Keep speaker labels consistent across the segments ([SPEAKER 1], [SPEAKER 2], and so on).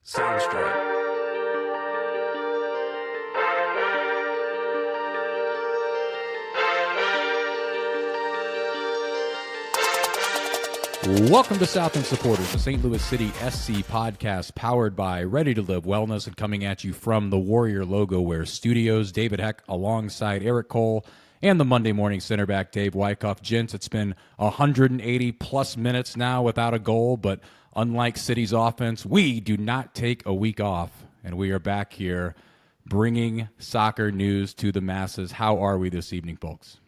[SPEAKER 1] Sound straight.
[SPEAKER 2] Welcome to Southland Supporters, the St. Louis City SC podcast powered by Ready to Live Wellness and coming at you from the Warrior Logo Wear Studios. David Heck alongside Eric Cole and the Monday morning center back Dave Wyckoff. Gents, it's been 180 plus minutes now without a goal, but unlike City's offense, we do not take a week off, and we are back here bringing soccer news to the masses. How are we this evening, folks?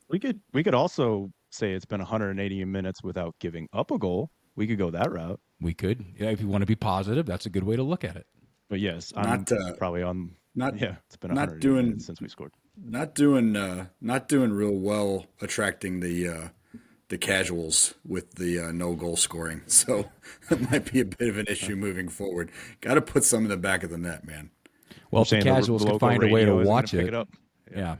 [SPEAKER 3] We could also say it's been 180 minutes without giving up a goal. We could go that route.
[SPEAKER 2] We could. Yeah, if you want to be positive, that's a good way to look at it.
[SPEAKER 3] But yes, I'm probably on. It's been 180 minutes since we scored.
[SPEAKER 4] Not doing real well attracting the casuals with the no goal scoring. So that might be a bit of an issue moving forward. Got to put some in the back of the net, man.
[SPEAKER 2] Well, if the casuals could find a way to watch it, yeah.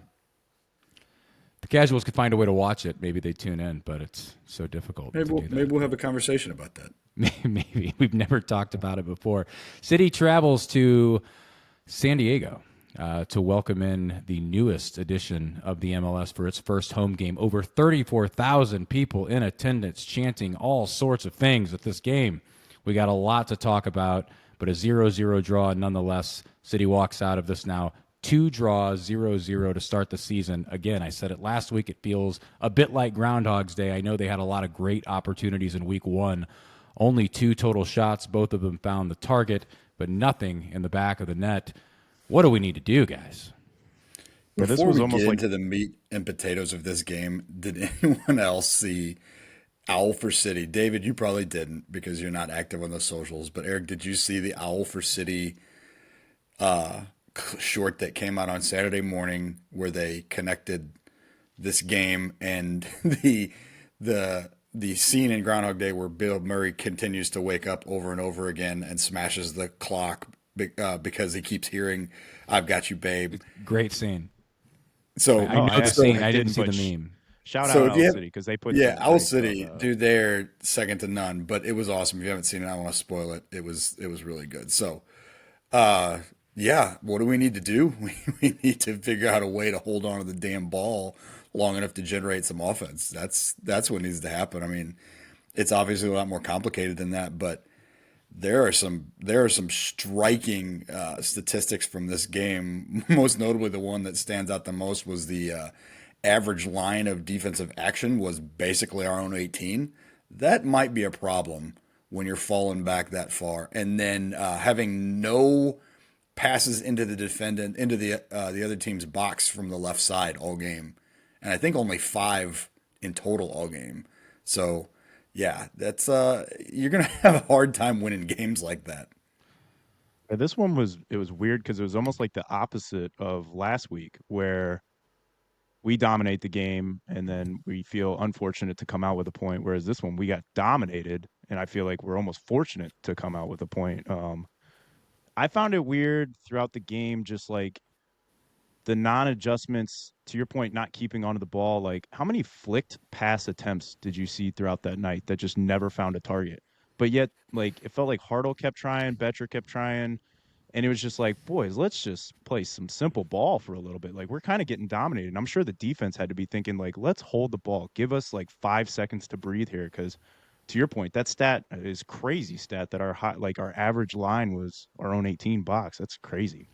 [SPEAKER 2] The casuals could find a way to watch it. Maybe they tune in, but it's so difficult.
[SPEAKER 4] Maybe we'll have a conversation about that.
[SPEAKER 2] Maybe. We've never talked about it before. City travels to San Diego to welcome in the newest edition of the MLS for its first home game. Over 34,000 people in attendance chanting all sorts of things at this game. We got a lot to talk about, but a 0-0 draw nonetheless. City walks out of this now 2 draws, 0-0 to start the season. Again, I said it last week, it feels a bit like Groundhog's Day. I know they had a lot of great opportunities in week 1. Only 2 total shots, both of them found the target, but nothing in the back of the net. What do we need to do, guys?
[SPEAKER 4] Before we get into the meat and potatoes of this game, did anyone else see Owl for City? David, you probably didn't because you're not active on the socials, but Eric, did you see the Owl for City short that came out on Saturday morning where they connected this game and the scene in Groundhog Day where Bill Murray continues to wake up over and over again and smashes the clock because he keeps hearing "I've got you, babe."
[SPEAKER 2] Great scene.
[SPEAKER 4] So
[SPEAKER 2] I didn't see the meme.
[SPEAKER 3] Shout out Owl City because they put
[SPEAKER 4] Owl City, dude, they're second to none. But it was awesome. If you haven't seen it, I don't want to spoil it. It was really good. So, yeah, what do we need to do? We need to figure out a way to hold on to the damn ball long enough to generate some offense. That's what needs to happen. I mean, it's obviously a lot more complicated than that, but there are some striking statistics from this game. Most notably, the one that stands out the most was the average line of defensive action was basically our own 18. That might be a problem when you're falling back that far, and then having no passes into the other team's box from the left side all game, and I think only 5 in total all game. So, yeah, that's you're gonna have a hard time winning games like that.
[SPEAKER 3] This one was weird because it was almost like the opposite of last week, where we dominate the game and then we feel unfortunate to come out with a point. Whereas this one, we got dominated, and I feel like we're almost fortunate to come out with a point. I found it weird throughout the game, just like the non-adjustments, to your point, not keeping onto the ball. Like, how many flicked pass attempts did you see throughout that night that just never found a target? But yet, like, it felt like Hartle kept trying, Betcher kept trying, and it was just like, boys, let's just play some simple ball for a little bit. Like, we're kind of getting dominated. And I'm sure the defense had to be thinking, like, let's hold the ball. Give us, like, 5 seconds to breathe here, because to your point, that stat is crazy stat that our average line was our own 18 box. That's crazy.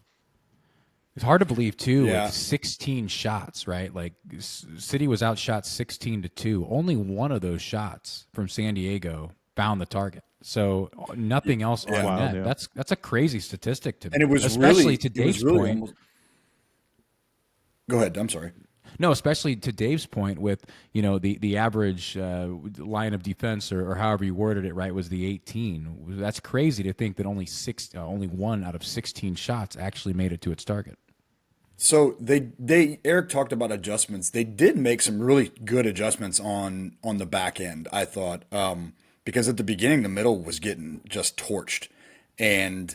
[SPEAKER 2] It's hard to believe too. Yeah. With 16 shots, right? Like City was outshot 16-2. Only one of those shots from San Diego found the target. So nothing else on net. Yeah. That's a crazy statistic to me.
[SPEAKER 4] And it was
[SPEAKER 2] especially
[SPEAKER 4] really,
[SPEAKER 2] to Dave's point.
[SPEAKER 4] Go ahead. I'm sorry.
[SPEAKER 2] No, especially to Dave's point with, the average line of defense or however you worded it, right, was the 18. That's crazy to think that only 1 out of 16 shots actually made it to its target.
[SPEAKER 4] So Eric talked about adjustments. They did make some really good adjustments on the back end, I thought, because at the beginning, the middle was getting just torched. And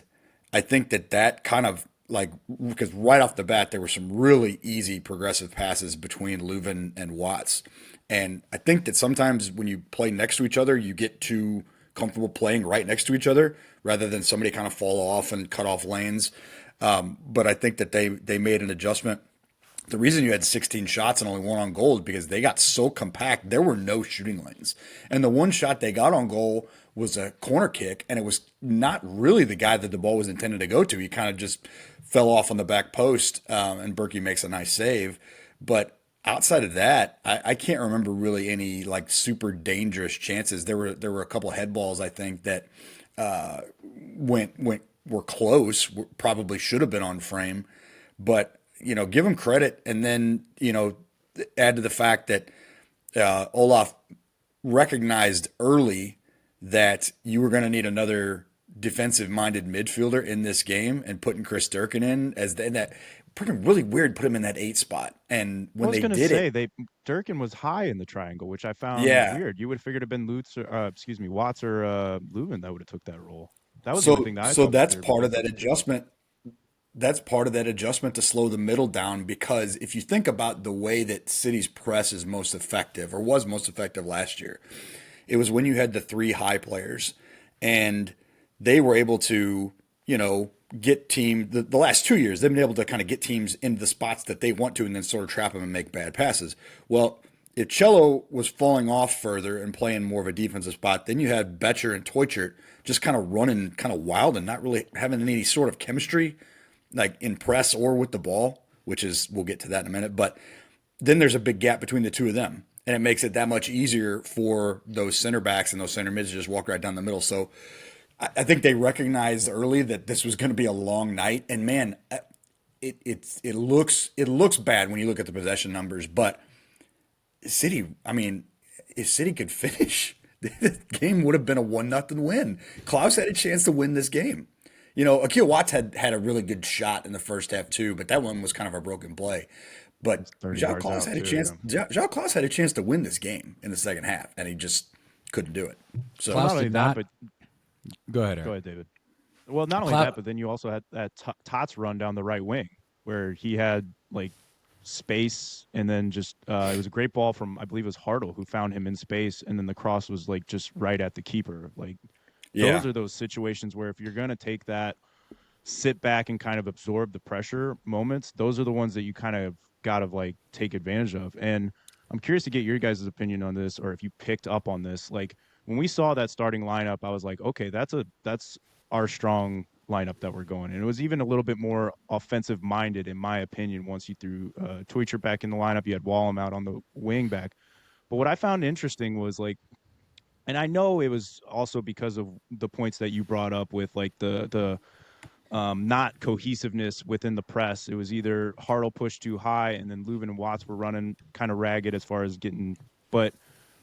[SPEAKER 4] I think that kind of, like, because right off the bat, there were some really easy progressive passes between Leuven and Watts. And I think that sometimes when you play next to each other, you get too comfortable playing right next to each other rather than somebody kind of fall off and cut off lanes. But I think that they made an adjustment. The reason you had 16 shots and only one on goal is because they got so compact. There were no shooting lanes. And the one shot they got on goal was a corner kick, and it was not really the guy that the ball was intended to go to. He kind of just fell off on the back post, and Berkey makes a nice save. But outside of that, I can't remember really any like super dangerous chances. There were a couple head balls, I think, that were close, probably should have been on frame. But give him credit, and then add to the fact that Olaf recognized early that you were going to need another defensive-minded midfielder in this game, and putting Chris Durkin in that freaking really weird, put him in that 8 spot. And when they did it,
[SPEAKER 3] Durkin was high in the triangle, which I found weird. You would have figured it'd been Watts or Leuven that would have took that role. That was the thing that I
[SPEAKER 4] so
[SPEAKER 3] thought
[SPEAKER 4] that's
[SPEAKER 3] was
[SPEAKER 4] part of that adjustment. That's part of that adjustment to slow the middle down, because if you think about the way that City's press is most effective, or was most effective last year, it was when you had the 3 high players, and they were able to, get the last 2 years, they've been able to kind of get teams into the spots that they want to and then sort of trap them and make bad passes. Well, if Cello was falling off further and playing more of a defensive spot, then you had Betcher and Teutschert just kind of running kind of wild and not really having any sort of chemistry, like in press or with the ball, which is, we'll get to that in a minute. But then there's a big gap between the two of them, and it makes it that much easier for those center backs and those center mids to just walk right down the middle. So I think they recognized early that this was going to be a long night, and man, it looks bad when you look at the possession numbers, but City, I mean, if City could finish, the game would have been a 1-0 win. Klaus had a chance to win this game. Akil Watts had a really good shot in the first half too, but that one was kind of a broken play. But João Klaus had a chance. João Klaus had a chance to win this game in the second half, and he just couldn't do it. So
[SPEAKER 2] Klaus
[SPEAKER 3] not only
[SPEAKER 2] did
[SPEAKER 3] that,
[SPEAKER 2] not.
[SPEAKER 3] but
[SPEAKER 2] Go ahead, Eric.
[SPEAKER 3] go ahead, David. Well, not only that, but then you also had that Tots run down the right wing where he had like space, and then just it was a great ball from, I believe it was Hartle, who found him in space, and then the cross was like just right at the keeper. Like those are those situations where if you're going to take that, sit back and kind of absorb the pressure moments, those are the ones that you kind of got to like take advantage of. And I'm curious to get your guys' opinion on this, or if you picked up on this. Like when we saw that starting lineup, I was like, okay, that's our strong lineup that we're going. And it was even a little bit more offensive minded, in my opinion, once you threw Teutschert back in the lineup. You had Wallem out on the wing back. But what I found interesting was like, and I know it was also because of the points that you brought up with like the not cohesiveness within the press. It was either Hartle pushed too high, and then Leuven and Watts were running kind of ragged as far as getting. But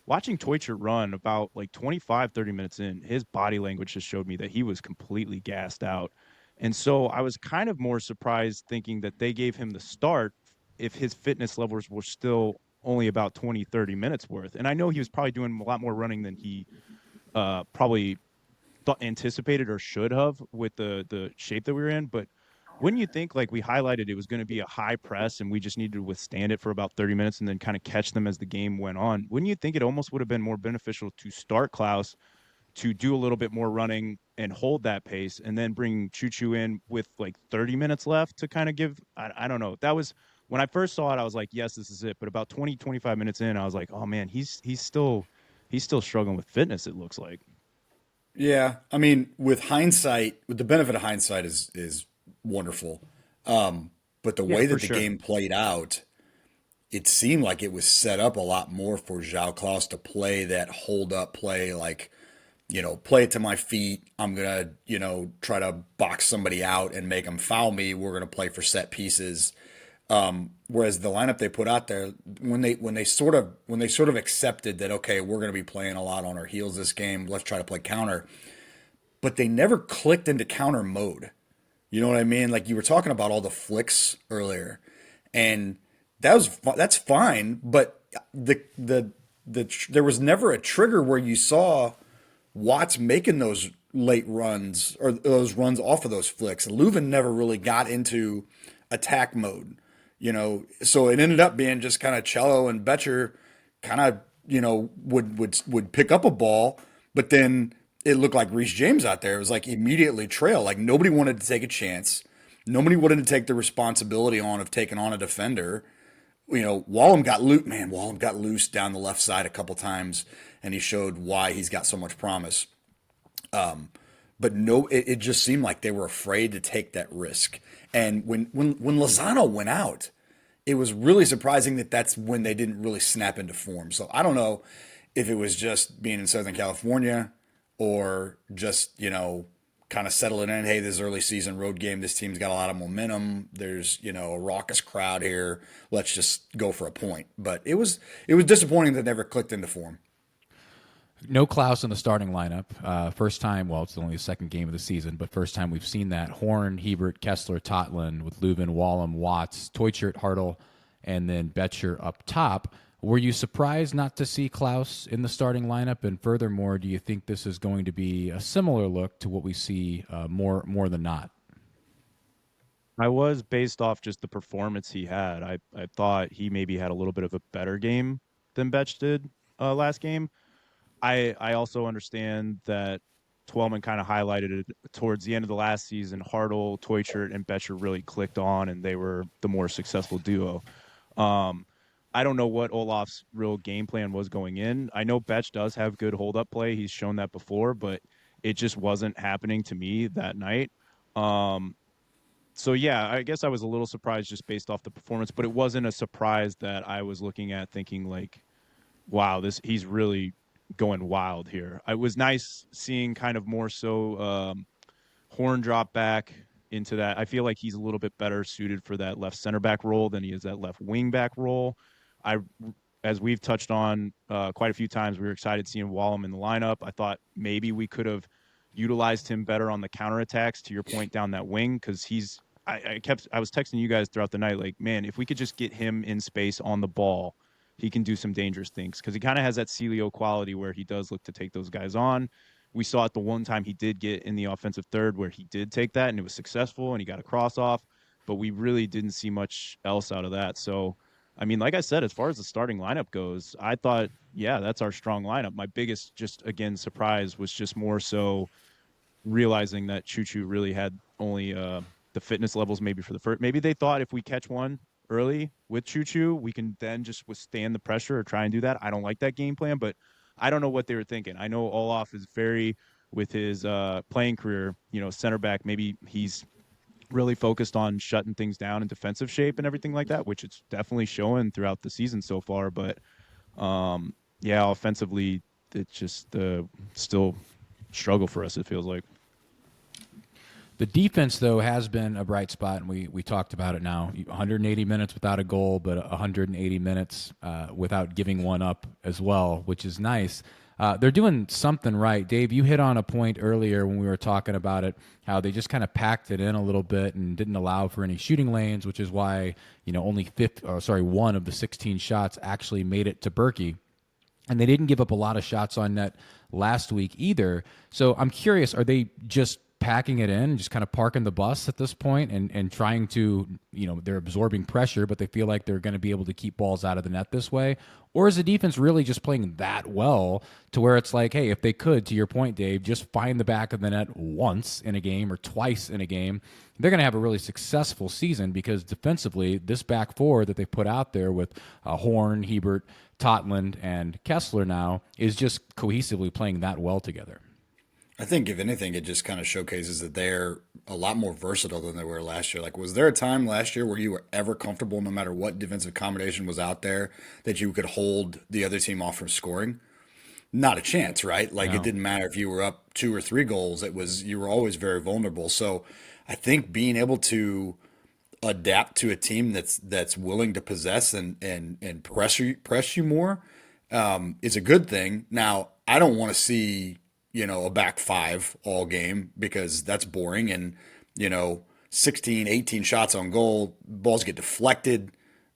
[SPEAKER 3] watching Teutschert run about like 25, 30 minutes in, his body language just showed me that he was completely gassed out. And so I was kind of more surprised thinking that they gave him the start if his fitness levels were still only about 20, 30 minutes worth. And I know he was probably doing a lot more running than he probably anticipated or should have with the shape that we were in. But wouldn't you think, like we highlighted, it was going to be a high press and we just needed to withstand it for about 30 minutes and then kind of catch them as the game went on? Wouldn't you think it almost would have been more beneficial to start Klaus to do a little bit more running and hold that pace, and then bring Choo in with like 30 minutes left to kind of give, I don't know. That was, when I first saw it, I was like, yes, this is it. But about 20, 25 minutes in, I was like, oh man, he's still struggling with fitness, it looks like.
[SPEAKER 4] Yeah, I mean, with hindsight, with the benefit of hindsight is wonderful. But the way that the game played out, it seemed like it was set up a lot more for João Klaus to play that hold up play, like, play it to my feet. I'm going to, try to box somebody out and make them foul me. We're going to play for set pieces. Whereas the lineup they put out there, when they sort of accepted that, okay, we're going to be playing a lot on our heels this game, let's try to play counter, but they never clicked into counter mode. You know what I mean? Like you were talking about all the flicks earlier, and that's fine, but there was never a trigger where you saw Watts making those late runs or those runs off of those flicks. Leuven never really got into attack mode. So it ended up being just kind of Cello and Betcher kind of, would pick up a ball, but then it looked like Reece James out there. It was like immediately trail. Like nobody wanted to take a chance. Nobody wanted to take the responsibility on of taking on a defender. You know, Wallum got loose. Man, Wallum got loose down the left side a couple times, and he showed why he's got so much promise. But no, it just seemed like they were afraid to take that risk. And when Lozano went out, it was really surprising that that's when they didn't really snap into form. So I don't know if it was just being in Southern California or just, you know, kind of settling in. Hey, this early season road game, this team's got a lot of momentum. There's, you know, a raucous crowd here. Let's just go for a point. But it was disappointing that it never clicked into form.
[SPEAKER 2] No Klaus in the starting lineup. First time, well, it's only the second game of the season, but first time we've seen that. Horn, Hebert, Kessler, Totland with Leuven, Wallum, Watts, Teutschert, Hartle, and then Betcher up top. Were you surprised not to see Klaus in the starting lineup? And furthermore, do you think this is going to be a similar look to what we see more than not?
[SPEAKER 3] I was based off just the performance he had. I thought he maybe had a little bit of a better game than Betch did last game. I also understand that Twellman kind of highlighted it towards the end of the last season. Hartle, Teutschert, and Betcher really clicked on, and they were the more successful duo. I don't know what Olaf's real game plan was going in. I know Betch does have good hold-up play. He's shown that before, but it just wasn't happening to me that night. So, yeah, I guess I was a little surprised just based off the performance, but it wasn't a surprise that I was looking at thinking, like, wow, he's really going wild here. It was nice seeing kind of more so Horn drop back into that. I feel like he's a little bit better suited for that left center back role than he is that left wing back role. As we've touched on quite a few times, we were excited seeing Wallum in the lineup. I thought maybe we could have utilized him better on the counterattacks, to your point, down that wing, because I was texting you guys throughout the night, like, man, if we could just get him in space on the ball, he can do some dangerous things, because he kind of has that Celio quality where he does look to take those guys on. We saw it the one time he did get in the offensive third where he did take that and it was successful and he got a cross off, but we really didn't see much else out of that. So, I mean, like I said, as far as the starting lineup goes, I thought, yeah, that's our strong lineup. My biggest, just again, surprise was just more so realizing that Choo Choo really had only the fitness levels maybe for the first. Maybe they thought if we catch one early with Choo Choo, we can then just withstand the pressure or try and do that. I don't like that game plan, but I don't know what they were thinking. I know Olaf is very, with his playing career, you know, center back, maybe he's really focused on shutting things down in defensive shape and everything like that, which it's definitely showing throughout the season so far. But yeah, offensively, it's just still struggle for us, it feels like.
[SPEAKER 2] The defense, though, has been a bright spot, and we talked about it now. 180 minutes without a goal, but 180 minutes without giving one up as well, which is nice. They're doing something right. Dave, you hit on a point earlier when we were talking about it, how they just kind of packed it in a little bit and didn't allow for any shooting lanes, which is why, you know, only one of the 16 shots actually made it to Berkey. And they didn't give up a lot of shots on net last week either. So I'm curious, are they just packing it in, just kind of parking the bus at this point and trying to, you know, they're absorbing pressure, but they feel like they're going to be able to keep balls out of the net this way? Or is the defense really just playing that well to where it's like, hey, if they could, to your point, Dave, just find the back of the net once in a game or twice in a game, they're going to have a really successful season, because defensively, this back four that they put out there with Horn, Hebert, Totland, and Kessler now is just cohesively playing that well together.
[SPEAKER 4] I think, if anything, it just kind of showcases that they're a lot more versatile than they were last year. Like, was there a time last year where you were ever comfortable, no matter what defensive combination was out there, that you could hold the other team off from scoring? Not a chance, right? Like,
[SPEAKER 2] No.
[SPEAKER 4] It didn't matter if you were up 2 or 3 goals. You were always very vulnerable. So I think being able to adapt to a team that's willing to possess and press you more is a good thing. Now, I don't want to see, you know, a back five all game, because that's boring. And, you know, 16, 18 shots on goal, balls get deflected.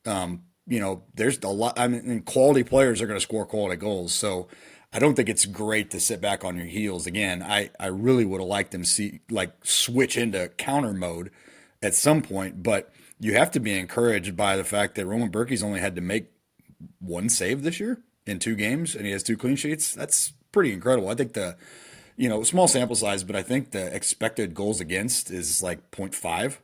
[SPEAKER 4] You know, there's a lot. I mean, quality players are going to score quality goals. So I don't think it's great to sit back on your heels. Again, I really would have liked them switch into counter mode at some point, but you have to be encouraged by the fact that Roman Berkey's only had to make 1 save this year in 2 games, and he has 2 clean sheets. That's pretty incredible. I think small sample size, but I think the expected goals against is like 0.5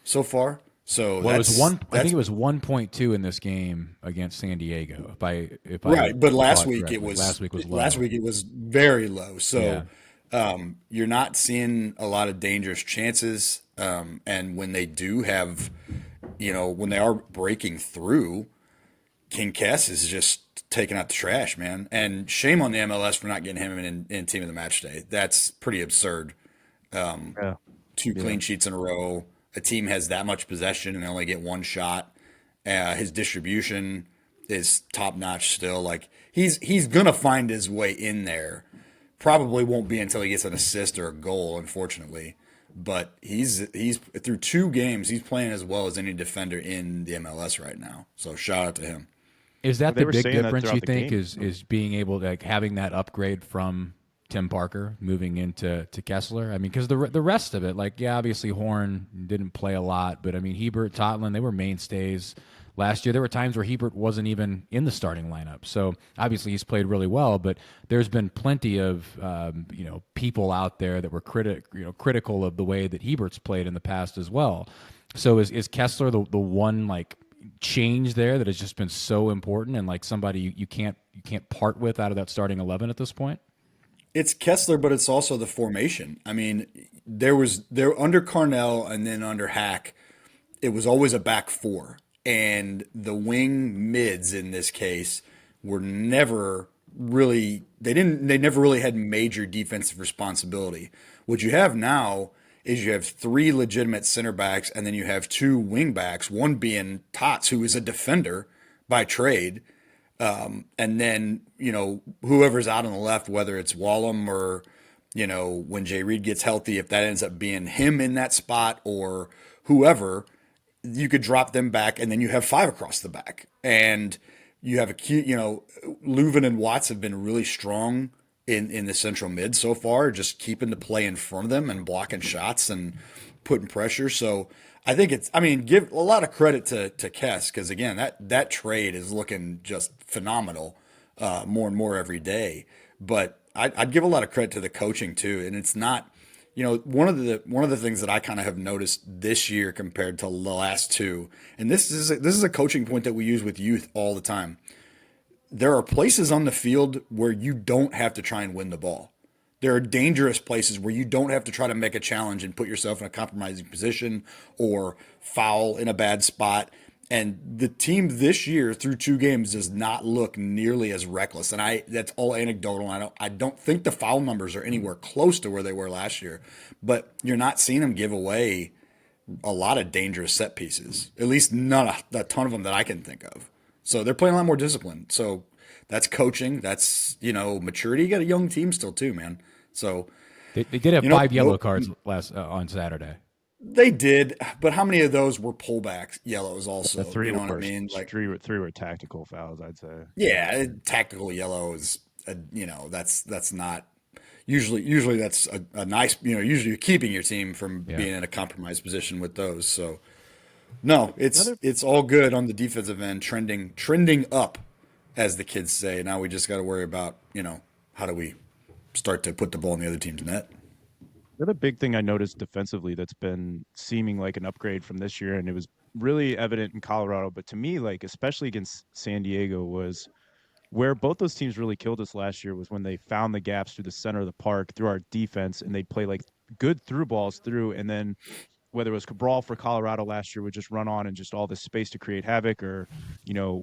[SPEAKER 4] so far. So
[SPEAKER 2] Well, it was one. I think
[SPEAKER 4] that's
[SPEAKER 2] it was 1.2 in this game against San Diego. If I
[SPEAKER 4] right. But
[SPEAKER 2] recall
[SPEAKER 4] last
[SPEAKER 2] it
[SPEAKER 4] week
[SPEAKER 2] correctly, last week was
[SPEAKER 4] last
[SPEAKER 2] low.
[SPEAKER 4] week it was very low.
[SPEAKER 2] Yeah.
[SPEAKER 4] So you're not seeing a lot of dangerous chances. And when they do have, when they are breaking through, King Kess is just taking out the trash, man. And shame on the MLS for not getting him in team of the match day. That's pretty absurd.
[SPEAKER 3] Yeah.
[SPEAKER 4] Two
[SPEAKER 3] Yeah.
[SPEAKER 4] clean sheets in a row. A team has that much possession and they only get one shot. His distribution is top notch still. Like he's gonna find his way in there. Probably won't be until he gets an assist or a goal, unfortunately. But he's through 2 games, he's playing as well as any defender in the MLS right now. So shout out to him.
[SPEAKER 2] Is
[SPEAKER 3] Well,
[SPEAKER 2] that
[SPEAKER 3] they
[SPEAKER 2] the
[SPEAKER 3] were
[SPEAKER 2] big
[SPEAKER 3] saying that
[SPEAKER 2] difference you
[SPEAKER 3] throughout the
[SPEAKER 2] think?
[SPEAKER 3] game.
[SPEAKER 2] Is being able to having that upgrade from Tim Parker moving into Kessler? I mean, because the rest of it, like obviously Horn didn't play a lot, but I mean Hebert, Totland, they were mainstays last year. There were times where Hebert wasn't even in the starting lineup. So obviously he's played really well, but there's been plenty of people out there that were critical of the way that Hebert's played in the past as well. So is Kessler the one like change there that has just been so important and like somebody you can't part with out of that starting 11 at this point?
[SPEAKER 4] It's Kessler, but it's also the formation. I mean, there under Carnell and then under Hack, it was always a back four. And the wing mids in this case were never really they never really had major defensive responsibility. What you have now is you have 3 legitimate center backs and then you have 2 wing backs, one being Tots, who is a defender by trade. And then, whoever's out on the left, whether it's Wallum or, when Jay Reed gets healthy, if that ends up being him in that spot or whoever, you could drop them back and then you have 5 across the back. And you have Leuven and Watts have been really strong in the central mid so far, just keeping the play in front of them and blocking shots and putting pressure. So I think give a lot of credit to Kess because again, that trade is looking just phenomenal, more and more every day. But I'd give a lot of credit to the coaching too, and it's not, one of the things that I kind of have noticed this year compared to the last 2, and this is a coaching point that we use with youth all the time. There are places on the field where you don't have to try and win the ball. There are dangerous places where you don't have to try to make a challenge and put yourself in a compromising position or foul in a bad spot. And the team this year through 2 games does not look nearly as reckless. And that's all anecdotal. I don't think the foul numbers are anywhere close to where they were last year, but you're not seeing them give away a lot of dangerous set pieces, at least not a ton of them that I can think of. So they're playing a lot more discipline. So that's coaching. That's, maturity. You got a young team still too, man. So
[SPEAKER 2] They did have 5 yellow cards last on Saturday.
[SPEAKER 4] they did, but how many of those were pullback yellows also?
[SPEAKER 3] The 3
[SPEAKER 4] You know what I
[SPEAKER 3] were
[SPEAKER 4] mean? Like,
[SPEAKER 3] three were tactical fouls, I'd say.
[SPEAKER 4] yeah, tactical yellow is, that's not usually that's a nice, usually you're keeping your team from being in a compromised position with those. So no, it's all good on the defensive end, trending up, as the kids say. Now we just got to worry about, how do we start to put the ball in the other team's net.
[SPEAKER 3] The other big thing I noticed defensively that's been seeming like an upgrade from this year, and it was really evident in Colorado, but to me, like especially against San Diego, was where both those teams really killed us last year was when they found the gaps through the center of the park through our defense, and they'd play like good through balls through, and then whether it was Cabral for Colorado last year would just run on and just all this space to create havoc, or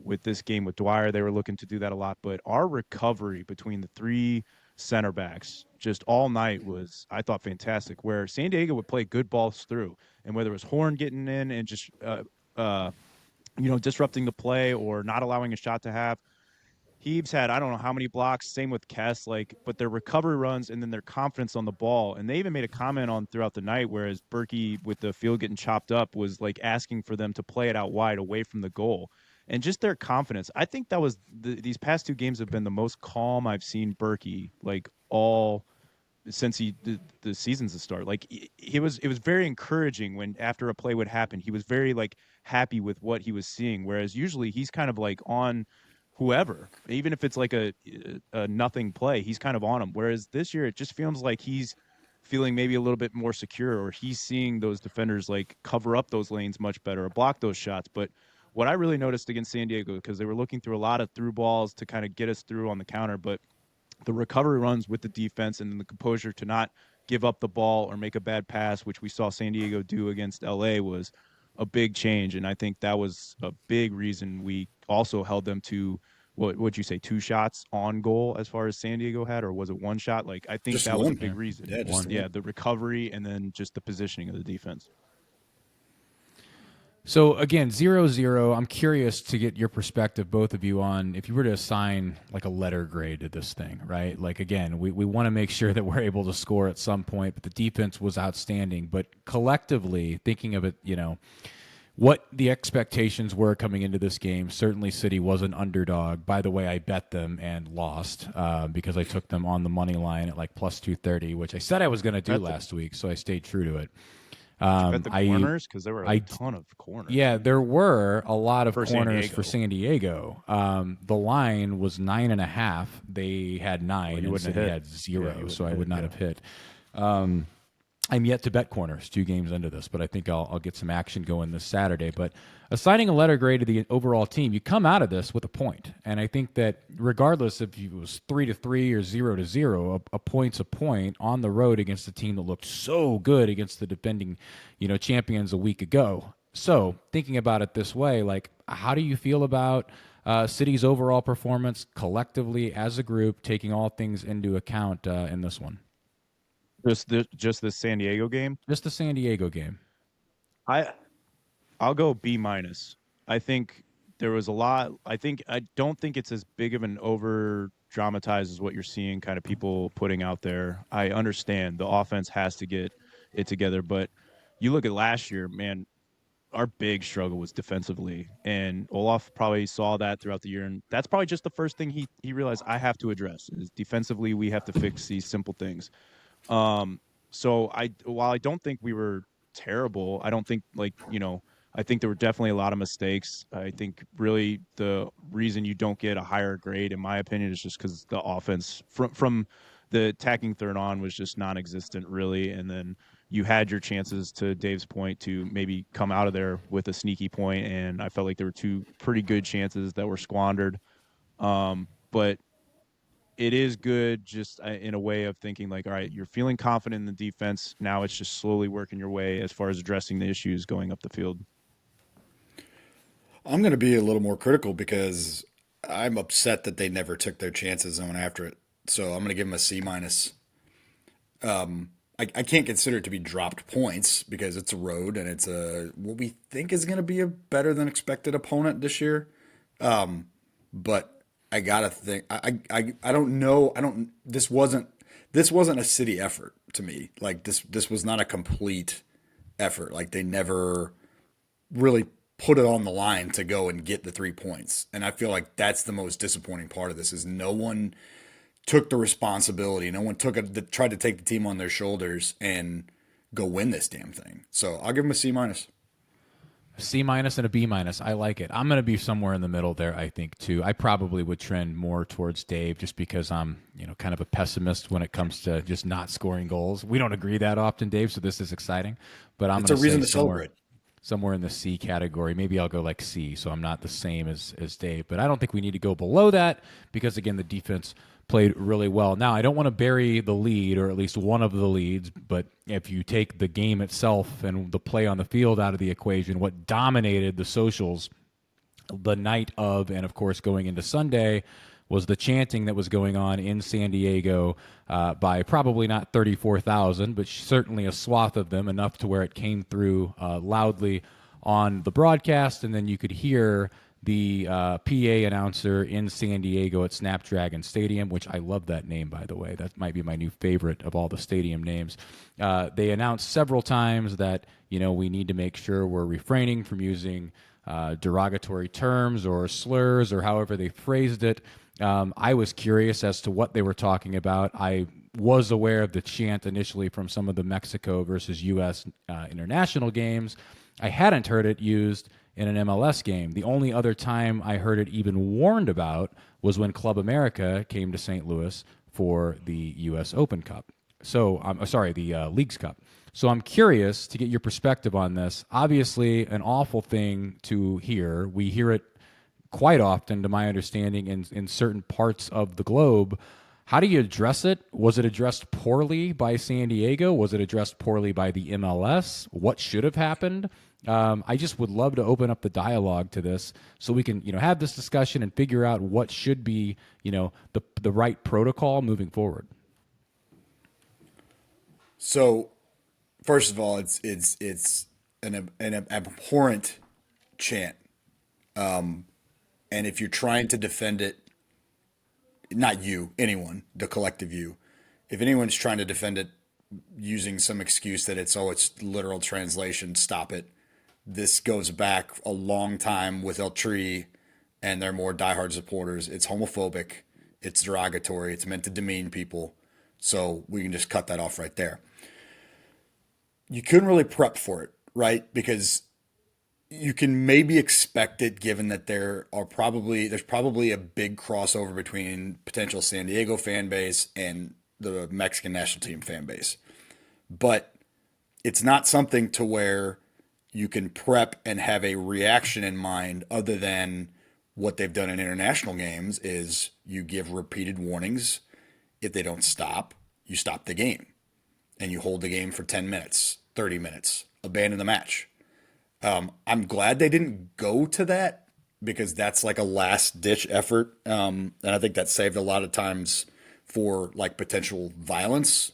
[SPEAKER 3] with this game with Dwyer, they were looking to do that a lot. But our recovery between the 3 center backs just all night was, I thought, fantastic, where San Diego would play good balls through, and whether it was Horn getting in and just disrupting the play or not allowing a shot to have. Heaves had, I don't know how many blocks, same with Kess, but their recovery runs and then their confidence on the ball. And they even made a comment on throughout the night, whereas Berkey, with the field getting chopped up, was like asking for them to play it out wide away from the goal. And just their confidence. I think that was these past 2 games have been the most calm I've seen Berkey, all since the season's start. It was very encouraging when after a play would happen, he was very happy with what he was seeing. Whereas usually he's kind of on whoever, even if it's like a nothing play, he's kind of on him. Whereas this year, it just feels like he's feeling maybe a little bit more secure, or he's seeing those defenders like cover up those lanes much better or block those shots. But what I really noticed against San Diego, because they were looking through a lot of through balls to kind of get us through on the counter, but the recovery runs with the defense and then the composure to not give up the ball or make a bad pass, which we saw San Diego do against LA, was a big change. And I think that was a big reason we also held them to what would you say, 2 shots on goal as far as San Diego had, or was it 1 shot? Like, I think
[SPEAKER 4] Just
[SPEAKER 3] that was a
[SPEAKER 4] one.
[SPEAKER 3] big reason.
[SPEAKER 4] Yeah, just
[SPEAKER 3] Yeah,
[SPEAKER 4] one.
[SPEAKER 3] the recovery and then just the positioning of the defense.
[SPEAKER 2] So again, 0-0. I'm curious to get your perspective, both of you, on if you were to assign like a letter grade to this thing, right? Like, again, we want to make sure that we're able to score at some point, but the defense was outstanding. But collectively, thinking of it, what the expectations were coming into this game, certainly City was an underdog. By the way, I bet them and lost because I took them on the money line at like plus 230, which I said I was going to do last week, so I stayed true to it.
[SPEAKER 3] Did you bet the corners? Because there were a ton of corners.
[SPEAKER 2] Yeah, there were a lot of
[SPEAKER 3] For
[SPEAKER 2] corners for San Diego. The line was 9.5. They had 9, and
[SPEAKER 3] wouldn't have
[SPEAKER 2] City
[SPEAKER 3] hit.
[SPEAKER 2] had 0,
[SPEAKER 3] Yeah,
[SPEAKER 2] so I would not have hit. I'm yet to bet corners 2 games into this, but I think I'll get some action going this Saturday. But assigning a letter grade to the overall team, you come out of this with a point. And I think that regardless if it was 3-3 or 0-0, a point's a point on the road against a team that looked so good against the defending, champions a week ago. So thinking about it this way, like, how do you feel about City's overall performance collectively as a group, taking all things into account in this one?
[SPEAKER 3] Just the San Diego game.
[SPEAKER 2] Just the San Diego game.
[SPEAKER 3] I'll go B-. I think there was a lot. I don't think it's as big of an over dramatized as what you're seeing kind of people putting out there. I understand the offense has to get it together, but you look at last year, man, our big struggle was defensively, and Olaf probably saw that throughout the year, and that's probably just the first thing he realized I have to address is defensively we have to fix these simple things. So while I don't think we were terrible, I don't think I think there were definitely a lot of mistakes. I think really the reason you don't get a higher grade, in my opinion, is just because the offense from the attacking third on was just non-existent really. And then you had your chances, to Dave's point, to maybe come out of there with a sneaky point. And I felt like there were 2 pretty good chances that were squandered. But it is good just in a way of thinking like, all right, you're feeling confident in the defense. Now it's just slowly working your way as far as addressing the issues going up the field.
[SPEAKER 4] I'm going to be a little more critical because I'm upset that they never took their chances and went after it. So I'm going to give them a C-. I can't consider it to be dropped points because it's a road and it's what we think is going to be a better than expected opponent this year. But I gotta think. I don't know. This wasn't a City effort to me. Like this was not a complete effort. Like they never really put it on the line to go and get the 3 points. And I feel like that's the most disappointing part of this is no one took the responsibility. No one tried to take the team on their shoulders and go win this damn thing. So I'll give them a C-.
[SPEAKER 2] C- and a B-. I like it. I'm going to be somewhere in the middle there, I think, too. I probably would trend more towards Dave just because I'm, kind of a pessimist when it comes to just not scoring goals. We don't agree that often, Dave, so this is exciting. But I'm going to say
[SPEAKER 4] reason to celebrate.
[SPEAKER 2] Somewhere in the C category. Maybe I'll go like C, so I'm not the same as Dave. But I don't think we need to go below that because, again, the defense played really well. Now, I don't want to bury the lead, or at least one of the leads, but if you take the game itself and the play on the field out of the equation, what dominated the socials the night of, and of course going into Sunday, was the chanting that was going on in San Diego by probably not 34,000, but certainly a swath of them, enough to where it came through loudly on the broadcast, and then you could hear the PA announcer in San Diego at Snapdragon Stadium, which I love that name, by the way. That might be my new favorite of all the stadium names. They announced several times that, we need to make sure we're refraining from using derogatory terms or slurs or however they phrased it. I was curious as to what they were talking about. I was aware of the chant initially from some of the Mexico versus U.S. International games. I hadn't heard it used in an MLS game. The only other time I heard it even warned about was when Club America came to St. Louis for the U.S. Open Cup. So, I'm sorry, the Leagues Cup. So I'm curious to get your perspective on this. Obviously, an awful thing to hear. We hear it quite often, to my understanding, in certain parts of the globe. How do you address it? Was it addressed poorly by San Diego? Was it addressed poorly by the MLS? What should have happened? I just would love to open up the dialogue to this so we can, have this discussion and figure out what should be, the right protocol moving forward.
[SPEAKER 4] So, first of all, it's an abhorrent chant, and if you're trying to defend it, not you, anyone, the collective you, if anyone's trying to defend it using some excuse that it's literal translation, stop it. This goes back a long time with El Tri and their more diehard supporters. It's homophobic, it's derogatory, it's meant to demean people. So we can just cut that off right there. You couldn't really prep for it, right? Because you can maybe expect it, given that there's probably a big crossover between potential San Diego fan base and the Mexican national team fan base. But it's not something to where you can prep and have a reaction in mind other than what they've done in international games is you give repeated warnings. If they don't stop, you stop the game and you hold the game for 10 minutes, 30 minutes, abandon the match. I'm glad they didn't go to that because that's like a last ditch effort. And I think that saved a lot of times for like potential violence.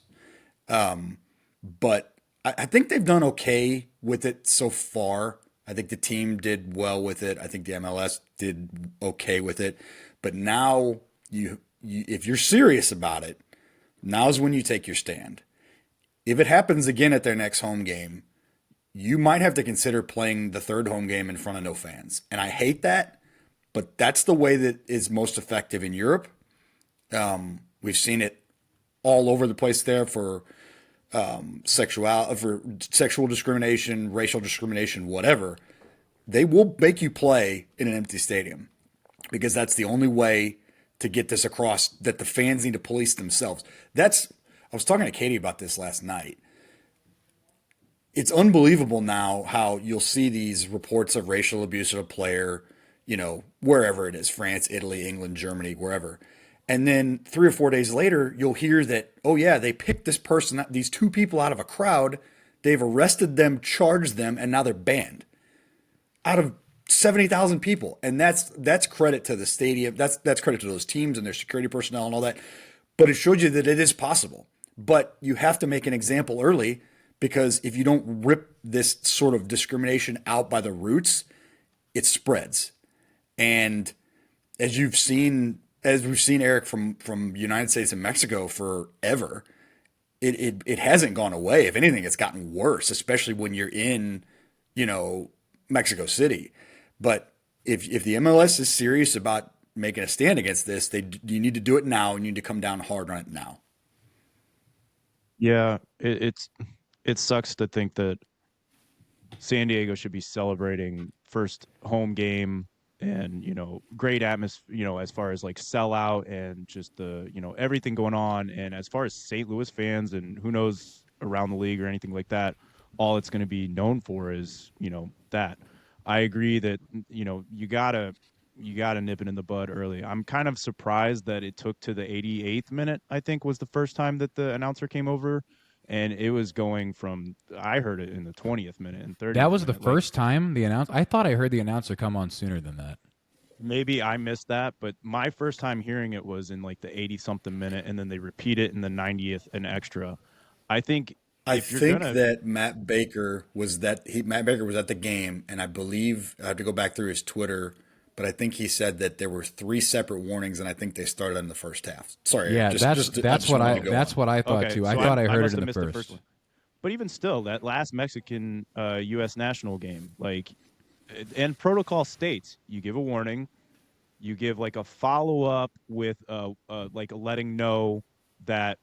[SPEAKER 4] But I think they've done okay with it so far. I think the team did well with it. I think the MLS did okay with it. But now you if you're serious about it, now's when you take your stand. If it happens again at their next home game, you might have to consider playing the third home game in front of no fans. And I hate that, but that's the way that is most effective in Europe. We've seen it all over the place there for sexual discrimination, racial discrimination, whatever. They will make you play in an empty stadium because that's the only way to get this across, that the fans need to police themselves. I was talking to Katie about this last night. It's unbelievable now how you'll see these reports of racial abuse of a player, wherever it is, France, Italy, England, Germany, wherever. And then 3 or 4 days later, you'll hear that, oh yeah, they picked this person, these two people out of a crowd. They've arrested them, charged them, and now they're banned out of 70,000 people. And that's credit to the stadium. That's credit to those teams and their security personnel and all that. But it showed you that it is possible. But you have to make an example early, because if you don't rip this sort of discrimination out by the roots, it spreads. And as we've seen, Eric, from United States and Mexico forever, it hasn't gone away. If anything, it's gotten worse, especially when you're in, Mexico City. But if the MLS is serious about making a stand against this, you need to do it now, and you need to come down hard on it now.
[SPEAKER 3] Yeah, it sucks to think that San Diego should be celebrating first home game and, great atmosphere, as far as like sellout and just the, everything going on. And as far as St. Louis fans and who knows around the league or anything like that, all it's going to be known for is, that. I agree that, you gotta nip it in the bud early. I'm kind of surprised that it took to the 88th minute, I think was the first time that the announcer came over. And it was going from, I heard it in the 20th minute and 30th.
[SPEAKER 2] That was
[SPEAKER 3] minute.
[SPEAKER 2] the first time the announcer. I thought I heard the announcer come on sooner than that.
[SPEAKER 3] Maybe I missed that, but my first time hearing it was in like the 80-something minute, and then they repeat it in the 90th and extra. I think
[SPEAKER 4] that Matt Baker was at the game, and I believe I have to go back through his Twitter, but I think he said that there were 3 separate warnings, and I think they started in the first half. Sorry,
[SPEAKER 2] yeah, that's what I thought too.
[SPEAKER 3] So
[SPEAKER 2] I thought I heard
[SPEAKER 3] must
[SPEAKER 2] it in
[SPEAKER 3] have
[SPEAKER 2] the
[SPEAKER 3] missed
[SPEAKER 2] first.
[SPEAKER 3] one. But even still, that last Mexican U.S. national game, and protocol states, you give a warning, you give like a follow up with like letting know that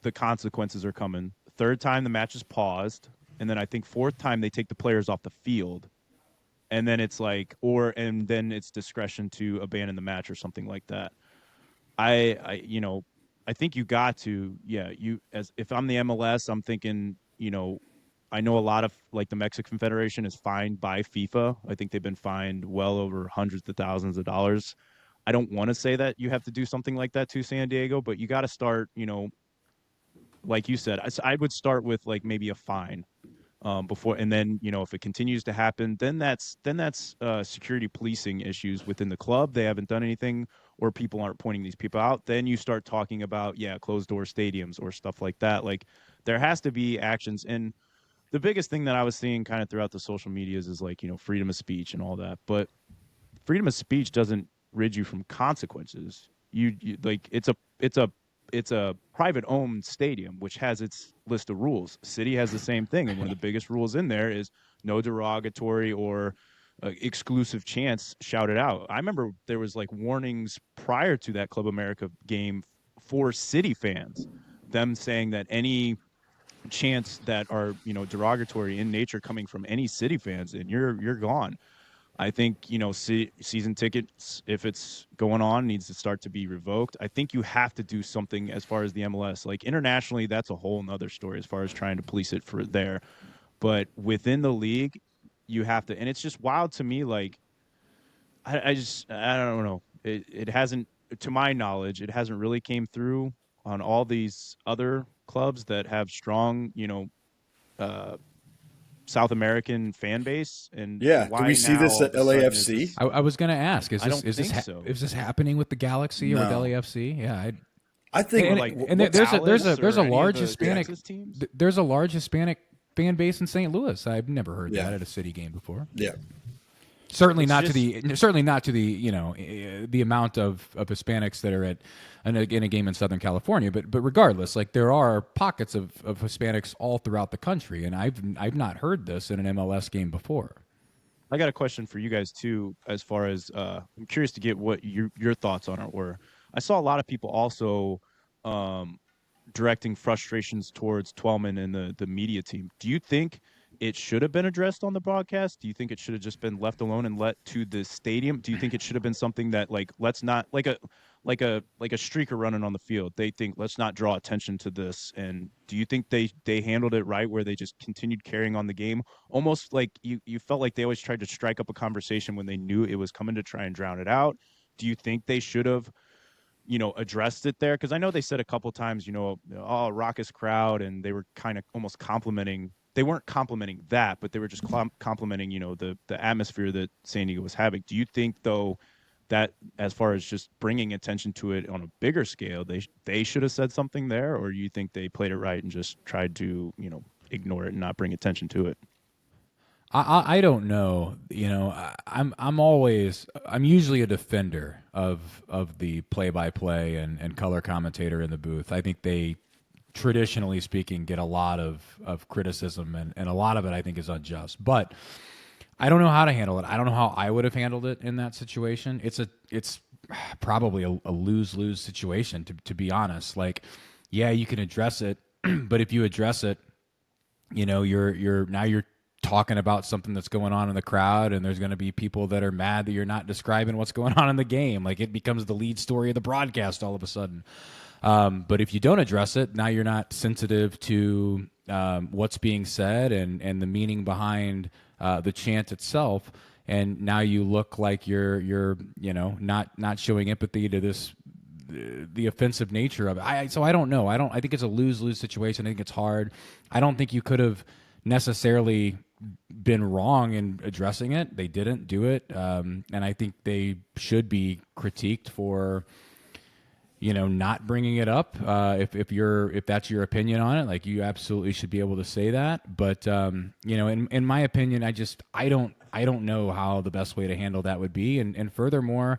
[SPEAKER 3] the consequences are coming. Third time the match is paused, and then I think fourth time they take the players off the field, and then it's like, and then it's discretion to abandon the match or something like that. I think you got to, yeah, you as if I'm the MLS, I'm thinking, I know a lot of like the Mexican Federation is fined by FIFA. I think they've been fined well over hundreds of thousands of dollars. I don't want to say that you have to do something like that to San Diego, but you got to start, like you said, I would start with like maybe a fine before, and then if it continues to happen, then that's security policing issues within the club. They haven't done anything, or people aren't pointing these people out. Then you start talking about closed door stadiums or stuff like that. Like there has to be actions, and the biggest thing that I was seeing kind of throughout the social medias is like freedom of speech and all that, but freedom of speech doesn't rid you from consequences. You like it's a private owned stadium which has its list of rules. City has the same thing, and one of the biggest rules in there is no derogatory or exclusive chants shouted out. I remember there was like warnings prior to that Club America game for City fans, them saying that any chants that are derogatory in nature coming from any City fans, and you're gone. I think season tickets, if it's going on, needs to start to be revoked. I think you have to do something as far as the MLS. Like internationally, that's a whole nother story as far as trying to police it for there. But within the league, you have to, and it's just wild to me. Like I don't know. It hasn't, to my knowledge, it hasn't really came through on all these other clubs that have strong, uh, South American fan base, and
[SPEAKER 4] Yeah. Do
[SPEAKER 3] why
[SPEAKER 4] we see
[SPEAKER 3] now
[SPEAKER 4] this
[SPEAKER 3] all
[SPEAKER 4] at
[SPEAKER 3] of a sudden is
[SPEAKER 4] LAFC?
[SPEAKER 3] this?
[SPEAKER 2] I was going to ask,
[SPEAKER 3] I don't think so.
[SPEAKER 2] is this happening with the Galaxy or with
[SPEAKER 4] No.
[SPEAKER 2] LAFC? Yeah,
[SPEAKER 4] I think
[SPEAKER 3] Or
[SPEAKER 2] and,
[SPEAKER 3] like
[SPEAKER 2] and there's a
[SPEAKER 3] Dallas
[SPEAKER 2] there's a
[SPEAKER 3] or any of
[SPEAKER 2] large
[SPEAKER 3] the
[SPEAKER 2] Hispanic
[SPEAKER 3] Texas teams.
[SPEAKER 2] there's a large Hispanic fan base in St. Louis. I've never heard
[SPEAKER 4] Yeah.
[SPEAKER 2] that at a City game before.
[SPEAKER 4] Yeah.
[SPEAKER 2] Certainly
[SPEAKER 3] It's
[SPEAKER 2] not
[SPEAKER 3] just
[SPEAKER 2] to the amount of Hispanics that are in a game in Southern California. But regardless, like there are pockets of Hispanics all throughout the country, and I've not heard this in an MLS game before.
[SPEAKER 3] I got a question for you guys too, as far as I'm curious to get what your thoughts on it were. I saw a lot of people also um, directing frustrations towards Twelman and the media team. Do you think it should have been addressed on the broadcast? Do you think it should have just been left alone and let to the stadium? Do you think it should have been something that like let's not like a streaker running on the field? They think let's not draw attention to this. And do you think they handled it right where they just continued carrying on the game? Almost like you felt like they always tried to strike up a conversation when they knew it was coming to try and drown it out. Do you think they should have addressed it there? Because I know they said a couple times, oh, raucous crowd, and they were kind of almost complimenting. They weren't complimenting that, but they were just complimenting, the atmosphere that San Diego was having. Do you think though that as far as just bringing attention to it on a bigger scale, they should have said something there, or do you think they played it right and just tried to ignore it and not bring attention to it?
[SPEAKER 2] I don't know. I'm usually a defender of the play by play and color commentator in the booth. I think they, traditionally speaking, get a lot of criticism, and a lot of it I think is unjust. But I don't know how to handle it. I don't know how I would have handled it in that situation. It's probably a lose-lose situation, to be honest. Like, yeah, you can address it, but if you address it, you're talking about something that's going on in the crowd, and there's going to be people that are mad that you're not describing what's going on in the game. Like it becomes the lead story of the broadcast all of a sudden. But if you don't address it, now you're not sensitive to what's being said and the meaning behind the chant itself. And now you look like you're not showing empathy to the offensive nature of it. So I don't know. I think it's a lose-lose situation. I think it's hard. I don't think you could have necessarily been wrong in addressing it. They didn't do it. And I think they should be critiqued for, not bringing it up. If that's your opinion on it, like you absolutely should be able to say that. But, in my opinion, I don't know how the best way to handle that would be. And furthermore,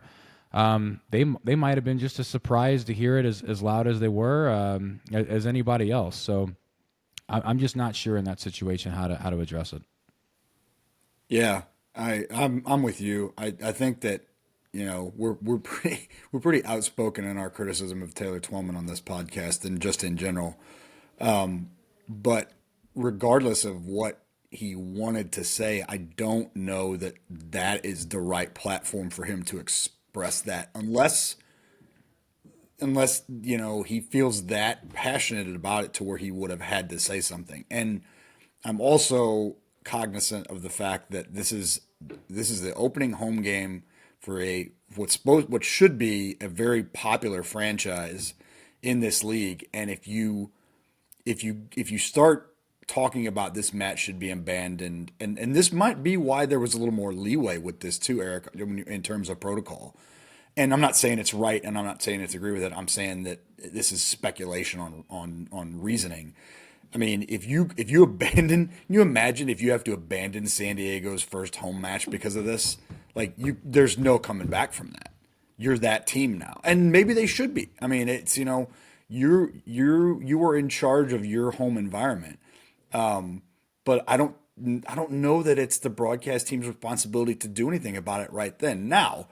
[SPEAKER 2] they might have been just as surprised to hear it as loud as they were, as anybody else. So I'm just not sure in that situation how to address it.
[SPEAKER 4] Yeah. I'm with you. I think that we're pretty outspoken in our criticism of Taylor Twellman on this podcast and just in general. But regardless of what he wanted to say, I don't know that that is the right platform for him to express that unless he feels that passionate about it to where he would have had to say something. And I'm also cognizant of the fact that this is the opening home game for what should be a very popular franchise in this league. And if you start talking about this match should be abandoned, and this might be why there was a little more leeway with this too, Eric, in terms of protocol. And I'm not saying it's right, and I'm not saying it's agree with it. I'm saying that this is speculation on reasoning. I mean, if you abandon, can you imagine if you have to abandon San Diego's first home match because of this? Like there's no coming back from that. You're that team now, and maybe they should be. I mean, it's you are in charge of your home environment, but I don't know that it's the broadcast team's responsibility to do anything about it right then. Now,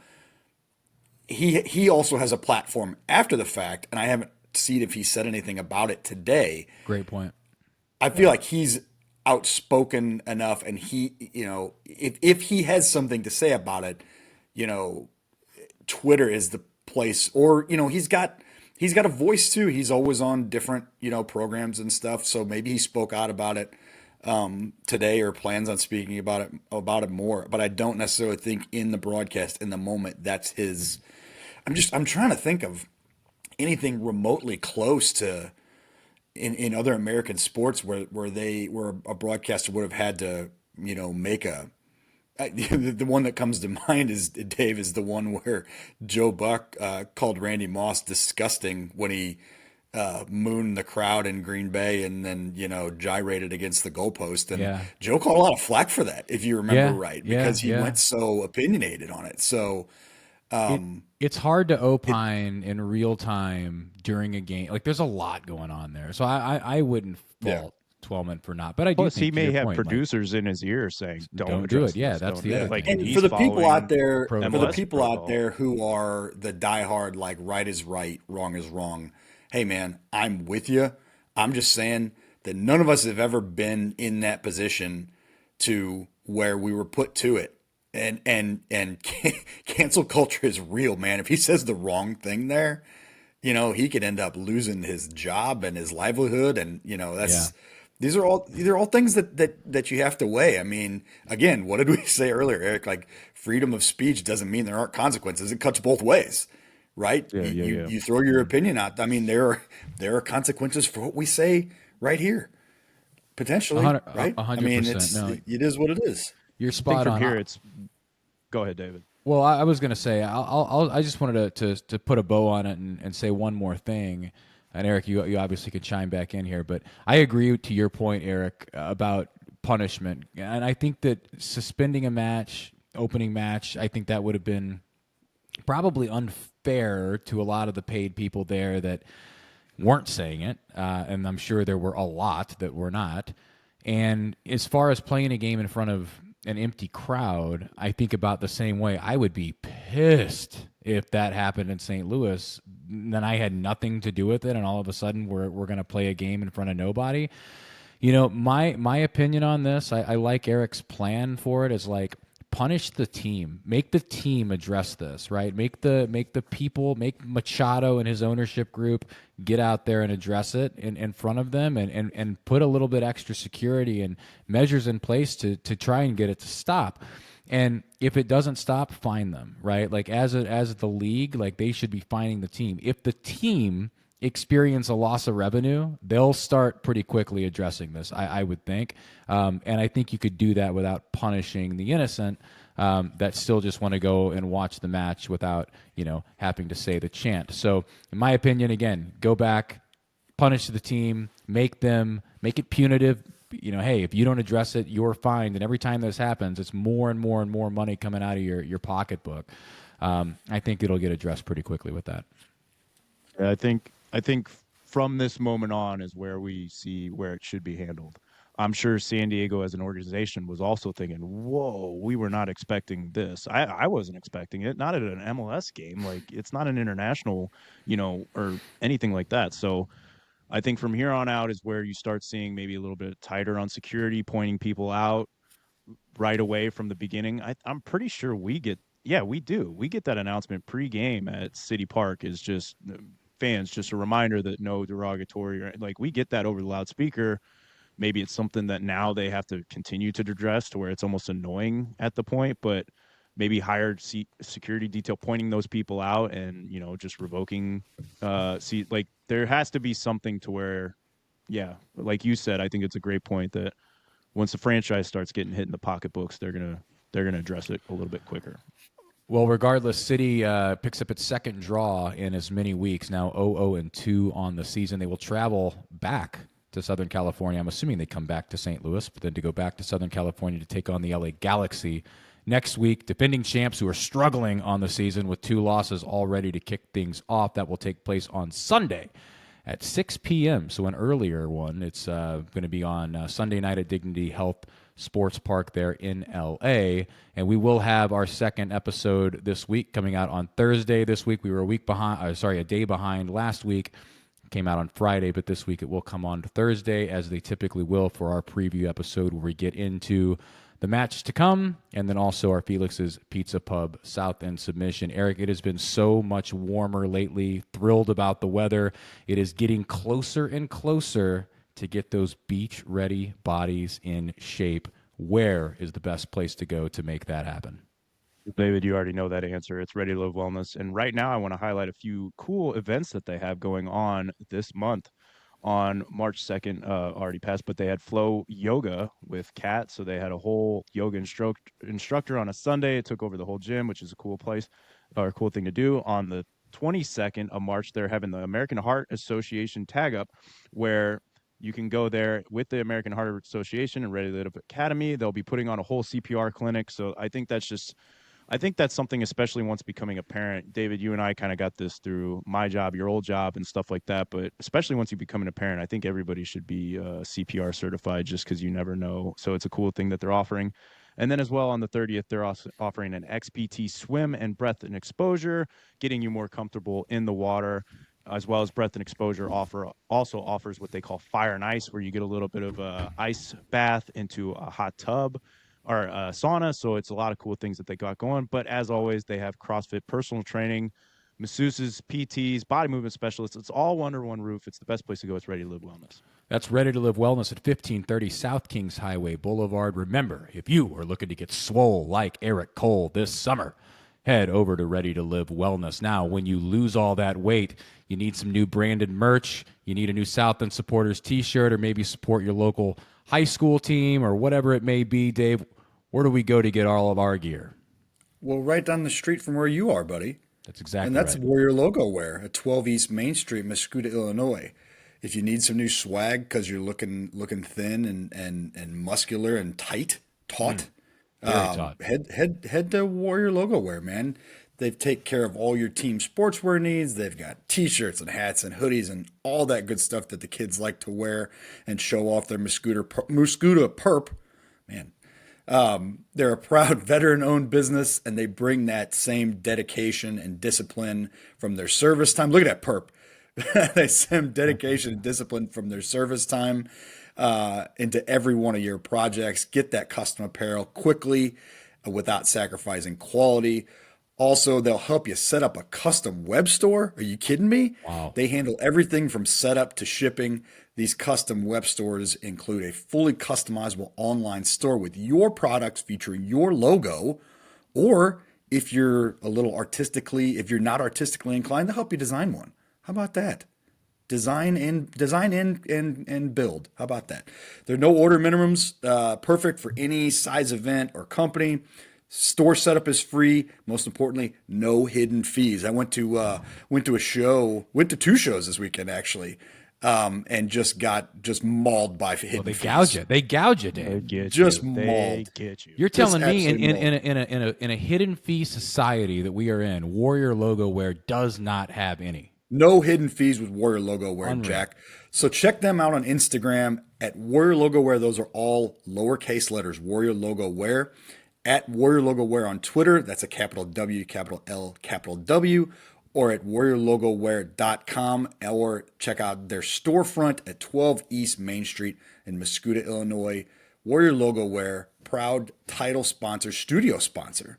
[SPEAKER 4] he also has a platform after the fact, and I haven't seen if he said anything about it today.
[SPEAKER 2] Great point.
[SPEAKER 4] I feel like he's outspoken enough, and if he has something to say about it, Twitter is the place, or he's got a voice too. He's always on different programs and stuff, so maybe he spoke out about it today or plans on speaking about it more. But I don't necessarily think in the broadcast in the moment that's his. I'm trying to think of anything remotely close to in other American sports where a broadcaster would have had to make a. The one that comes to mind is the one where Joe Buck called Randy Moss disgusting when he mooned the crowd in Green Bay and then gyrated against the goalpost, and Joe caught a lot of flack for that, if you remember right, because he went so opinionated on it. So
[SPEAKER 2] it's hard to opine in real time during a game. Like there's a lot going on there, so I wouldn't fault Twellman for not. But I do
[SPEAKER 3] Plus,
[SPEAKER 2] think
[SPEAKER 3] he may have
[SPEAKER 2] point,
[SPEAKER 3] producers in his ear saying, "Don't
[SPEAKER 2] do
[SPEAKER 3] address
[SPEAKER 2] it." Yeah,
[SPEAKER 3] this,
[SPEAKER 2] that's
[SPEAKER 3] don't
[SPEAKER 2] the other
[SPEAKER 3] like,
[SPEAKER 2] thing.
[SPEAKER 4] And
[SPEAKER 3] he's
[SPEAKER 4] for the people
[SPEAKER 3] following
[SPEAKER 4] out there,
[SPEAKER 3] MLS protocol.
[SPEAKER 4] who are the diehard like right is right, wrong is wrong. Hey man, I'm with you. I'm just saying that none of us have ever been in that position to where we were put to it. And cancel culture is real, man. If he says the wrong thing there, he could end up losing his job and his livelihood, and these are all things that you have to weigh. I mean, again, what did we say earlier, Eric? Like freedom of speech doesn't mean there aren't consequences. It cuts both ways, right? You throw your opinion out. I mean, there are consequences for what we say right here, potentially, right?
[SPEAKER 2] 100%.
[SPEAKER 4] I mean, it is what it is.
[SPEAKER 2] You're
[SPEAKER 3] I think
[SPEAKER 2] spot
[SPEAKER 3] from
[SPEAKER 2] on.
[SPEAKER 3] here, go ahead, David.
[SPEAKER 2] Well, I was going to say, I just wanted to put a bow on it and say one more thing. And Eric, you obviously could chime back in here, but I agree to your point, Eric, about punishment. And I think that suspending a match, opening match, I think that would have been probably unfair to a lot of the paid people there that weren't saying it. And I'm sure there were a lot that were not. And as far as playing a game in front of an empty crowd, I think about the same way. I would be pissed if that happened in St. Louis. Then I had nothing to do with it, and all of a sudden we're going to play a game in front of nobody. My opinion on this, I like Eric's plan for it, is like punish the team, make the team address this, right? Make the people, make Machado and his ownership group get out there and address it in front of them, and put a little bit extra security and measures in place to try and get it to stop. And if it doesn't stop, fine them, right? Like as the league, like they should be fining the team. If the team experience a loss of revenue, they'll start pretty quickly addressing this, I would think. And I think you could do that without punishing the innocent that still just want to go and watch the match without, having to say the chant. So in my opinion, again, go back, punish the team, make it punitive. Hey, if you don't address it, you're fined. And every time this happens, it's more and more and more money coming out of your pocketbook. I think it'll get addressed pretty quickly with that.
[SPEAKER 3] I think from this moment on is where we see where it should be handled. I'm sure San Diego as an organization was also thinking, whoa, we were not expecting this. I wasn't expecting it, not at an MLS game. Like, it's not an international, or anything like that. So I think from here on out is where you start seeing maybe a little bit tighter on security, pointing people out right away from the beginning. I'm pretty sure we do. We get that announcement pregame at City Park is just fans, just a reminder that no derogatory, or like we get that over the loudspeaker. Maybe it's something that now they have to continue to address to where it's almost annoying at the point, but maybe hired security detail pointing those people out and, just revoking like there has to be something to where, yeah, like you said, I think it's a great point that once the franchise starts getting hit in the pocketbooks, they're gonna address it a little bit quicker.
[SPEAKER 2] Well, regardless, City picks up its second draw in as many weeks, now 0-2 on the season. They will travel back to Southern California. I'm assuming they come back to St. Louis, but then to go back to Southern California to take on the LA Galaxy next week. Defending champs who are struggling on the season with 2 losses already to kick things off. That will take place on Sunday at 6 p.m., so an earlier one. It's going to be on Sunday night at Dignity Health Sports Park there in L.A., and we will have our second episode this week coming out on Thursday this week. We were a day behind last week. Came out on Friday, but this week it will come on Thursday, as they typically will, for our preview episode where we get into the match to come, and then also our Felix's Pizza Pub South End submission. Eric, it has been so much warmer lately. Thrilled about the weather. It is getting closer and closer to get those beach-ready bodies in shape. Where is the best place to go to make that happen?
[SPEAKER 3] David, you already know that answer. It's Ready to Live Wellness. And right now, I want to highlight a few cool events that they have going on this month. On March 2nd, already passed, but they had Flow Yoga with Kat. So they had a whole yoga instructor on a Sunday. It took over the whole gym, which is a cool place or a cool thing to do. On the 22nd of March, they're having the American Heart Association tag up, where you can go there with the American Heart Association and Ready to Live Academy. They'll be putting on a whole CPR clinic. So I think that's something, especially once becoming a parent. David, you and I kind of got this through my job, your old job, and stuff like that. But especially once you become a parent, I think everybody should be CPR certified, just because you never know. So it's a cool thing that they're offering. And then as well, on the 30th, they're also offering an XPT swim and breath and exposure, getting you more comfortable in the water, as well as breath and exposure also offers what they call fire and ice, where you get a little bit of a ice bath into a hot tub or sauna. So it's a lot of cool things that they got going. But as always, they have CrossFit personal training, masseuses, PTs, body movement specialists. It's all under one roof. It's the best place to go. It's Ready to Live Wellness.
[SPEAKER 2] That's Ready to Live Wellness at 1530 South Kings Highway Boulevard. Remember, if you are looking to get swole like Eric Cole this summer, head over to Ready to Live Wellness. Now, when you lose all that weight, you need some new branded merch. You need a new South End Supporters t-shirt, or maybe support your local high school team or whatever it may be. Dave, where do we go to get all of our gear?
[SPEAKER 4] Well, right down the street from where you are, buddy.
[SPEAKER 2] That's exactly
[SPEAKER 4] And that's
[SPEAKER 2] right.
[SPEAKER 4] Warrior Logo Wear at 12 East Main Street, Mascoutah, Illinois. If you need some new swag because you're looking thin and muscular and taut, head to Warrior Logo Wear, man. They take care of all your team sportswear needs. They've got t-shirts and hats and hoodies and all that good stuff that the kids like to wear and show off their Mascoutah perp. Man, they're a proud veteran-owned business, and they bring that same dedication and discipline from their service time. Look at that perp. They send dedication and discipline from their service time into every one of your projects. Get that custom apparel quickly without sacrificing quality. Also, they'll help you set up a custom web store. Are you kidding me?
[SPEAKER 2] Wow.
[SPEAKER 4] They handle everything from setup to shipping. These custom web stores include a fully customizable online store with your products featuring your logo, or if you're not artistically inclined, they'll help you design one. How about that? Design and build. How about that? There are no order minimums, perfect for any size event or company. Store setup is free. Most importantly, no hidden fees. I went to two shows this weekend actually, and just mauled by hidden fees.
[SPEAKER 2] They gouge you, Dave.
[SPEAKER 3] They get
[SPEAKER 4] Just
[SPEAKER 3] you.
[SPEAKER 4] mauled.
[SPEAKER 3] They get you.
[SPEAKER 2] You're telling me
[SPEAKER 4] absolutely
[SPEAKER 2] in a hidden fee society that we are in, Warrior Logo Wear does not have any.
[SPEAKER 4] No hidden fees with Warrior Logo Wear,
[SPEAKER 2] Unreal.
[SPEAKER 4] Jack. So check them out on Instagram at Warrior Logo Wear. Those are all lowercase letters, Warrior Logo Wear. At Warrior Logo Wear on Twitter, that's a capital W, capital L, capital W, or at warriorlogowear.com, or check out their storefront at 12 East Main Street in Mascoutah, Illinois. Warrior Logo Wear, proud title sponsor, studio sponsor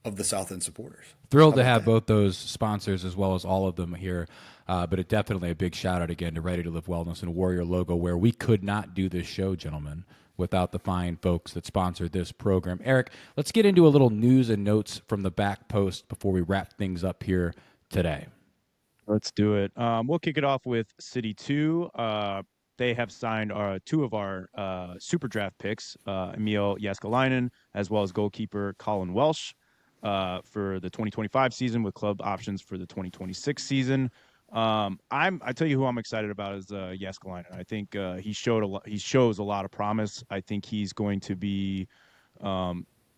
[SPEAKER 4] of the South End Supporters.
[SPEAKER 2] Thrilled to have both those sponsors as well as all of them here. But it definitely a big shout out again to Ready to Live Wellness and Warrior Logo, where we could not do this show, gentlemen, without the fine folks that sponsored this program. Eric, let's get into a little news and notes from the back post before we wrap things up here today.
[SPEAKER 3] Let's do it. We'll kick it off with City 2. They have signed two of our super draft picks, Emil Jääskeläinen, as well as goalkeeper Colin Welsh, for the 2025 season with club options for the 2026 season. I tell you who I'm excited about is Jääskeläinen. I think he shows a lot of promise. I think he's going to be,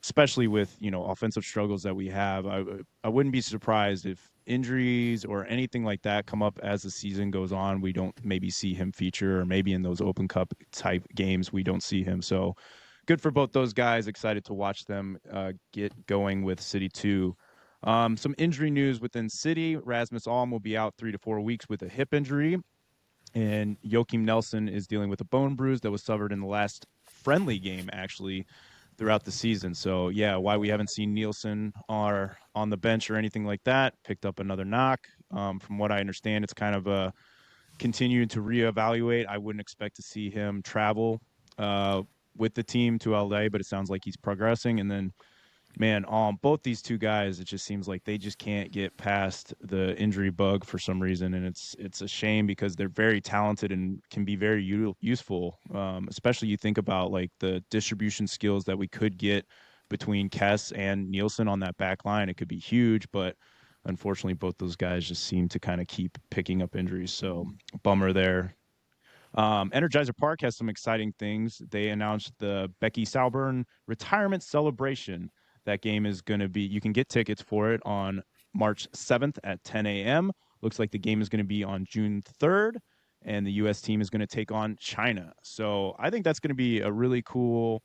[SPEAKER 3] especially with offensive struggles that we have. I wouldn't be surprised if injuries or anything like that come up as the season goes on. We don't maybe see him feature, or maybe in those Open Cup type games we don't see him. So good for both those guys. Excited to watch them get going with City 2. Some injury news within City. Rasmus Alm will be out 3 to 4 weeks with a hip injury, and Joachim Nelson is dealing with a bone bruise that was suffered in the last friendly game, actually, throughout the season. So, yeah, why we haven't seen Nielsen on the bench or anything like that. Picked up another knock. From what I understand, it's kind of continuing to reevaluate. I wouldn't expect to see him travel with the team to LA, but it sounds like he's progressing. And then, man, both these two guys, it just seems like they just can't get past the injury bug for some reason, and it's a shame because they're very talented and can be very useful. Especially you think about like the distribution skills that we could get between Kess and Nielsen on that back line. It could be huge, but unfortunately, both those guys just seem to kind of keep picking up injuries. So bummer there. Energizer Park has some exciting things. They announced the Becky Sauburn retirement celebration. That game is going to be, you can get tickets for it on March 7th at 10 a.m. Looks like the game is going to be on June 3rd, and the U.S. team is going to take on China. So I think that's going to be a really cool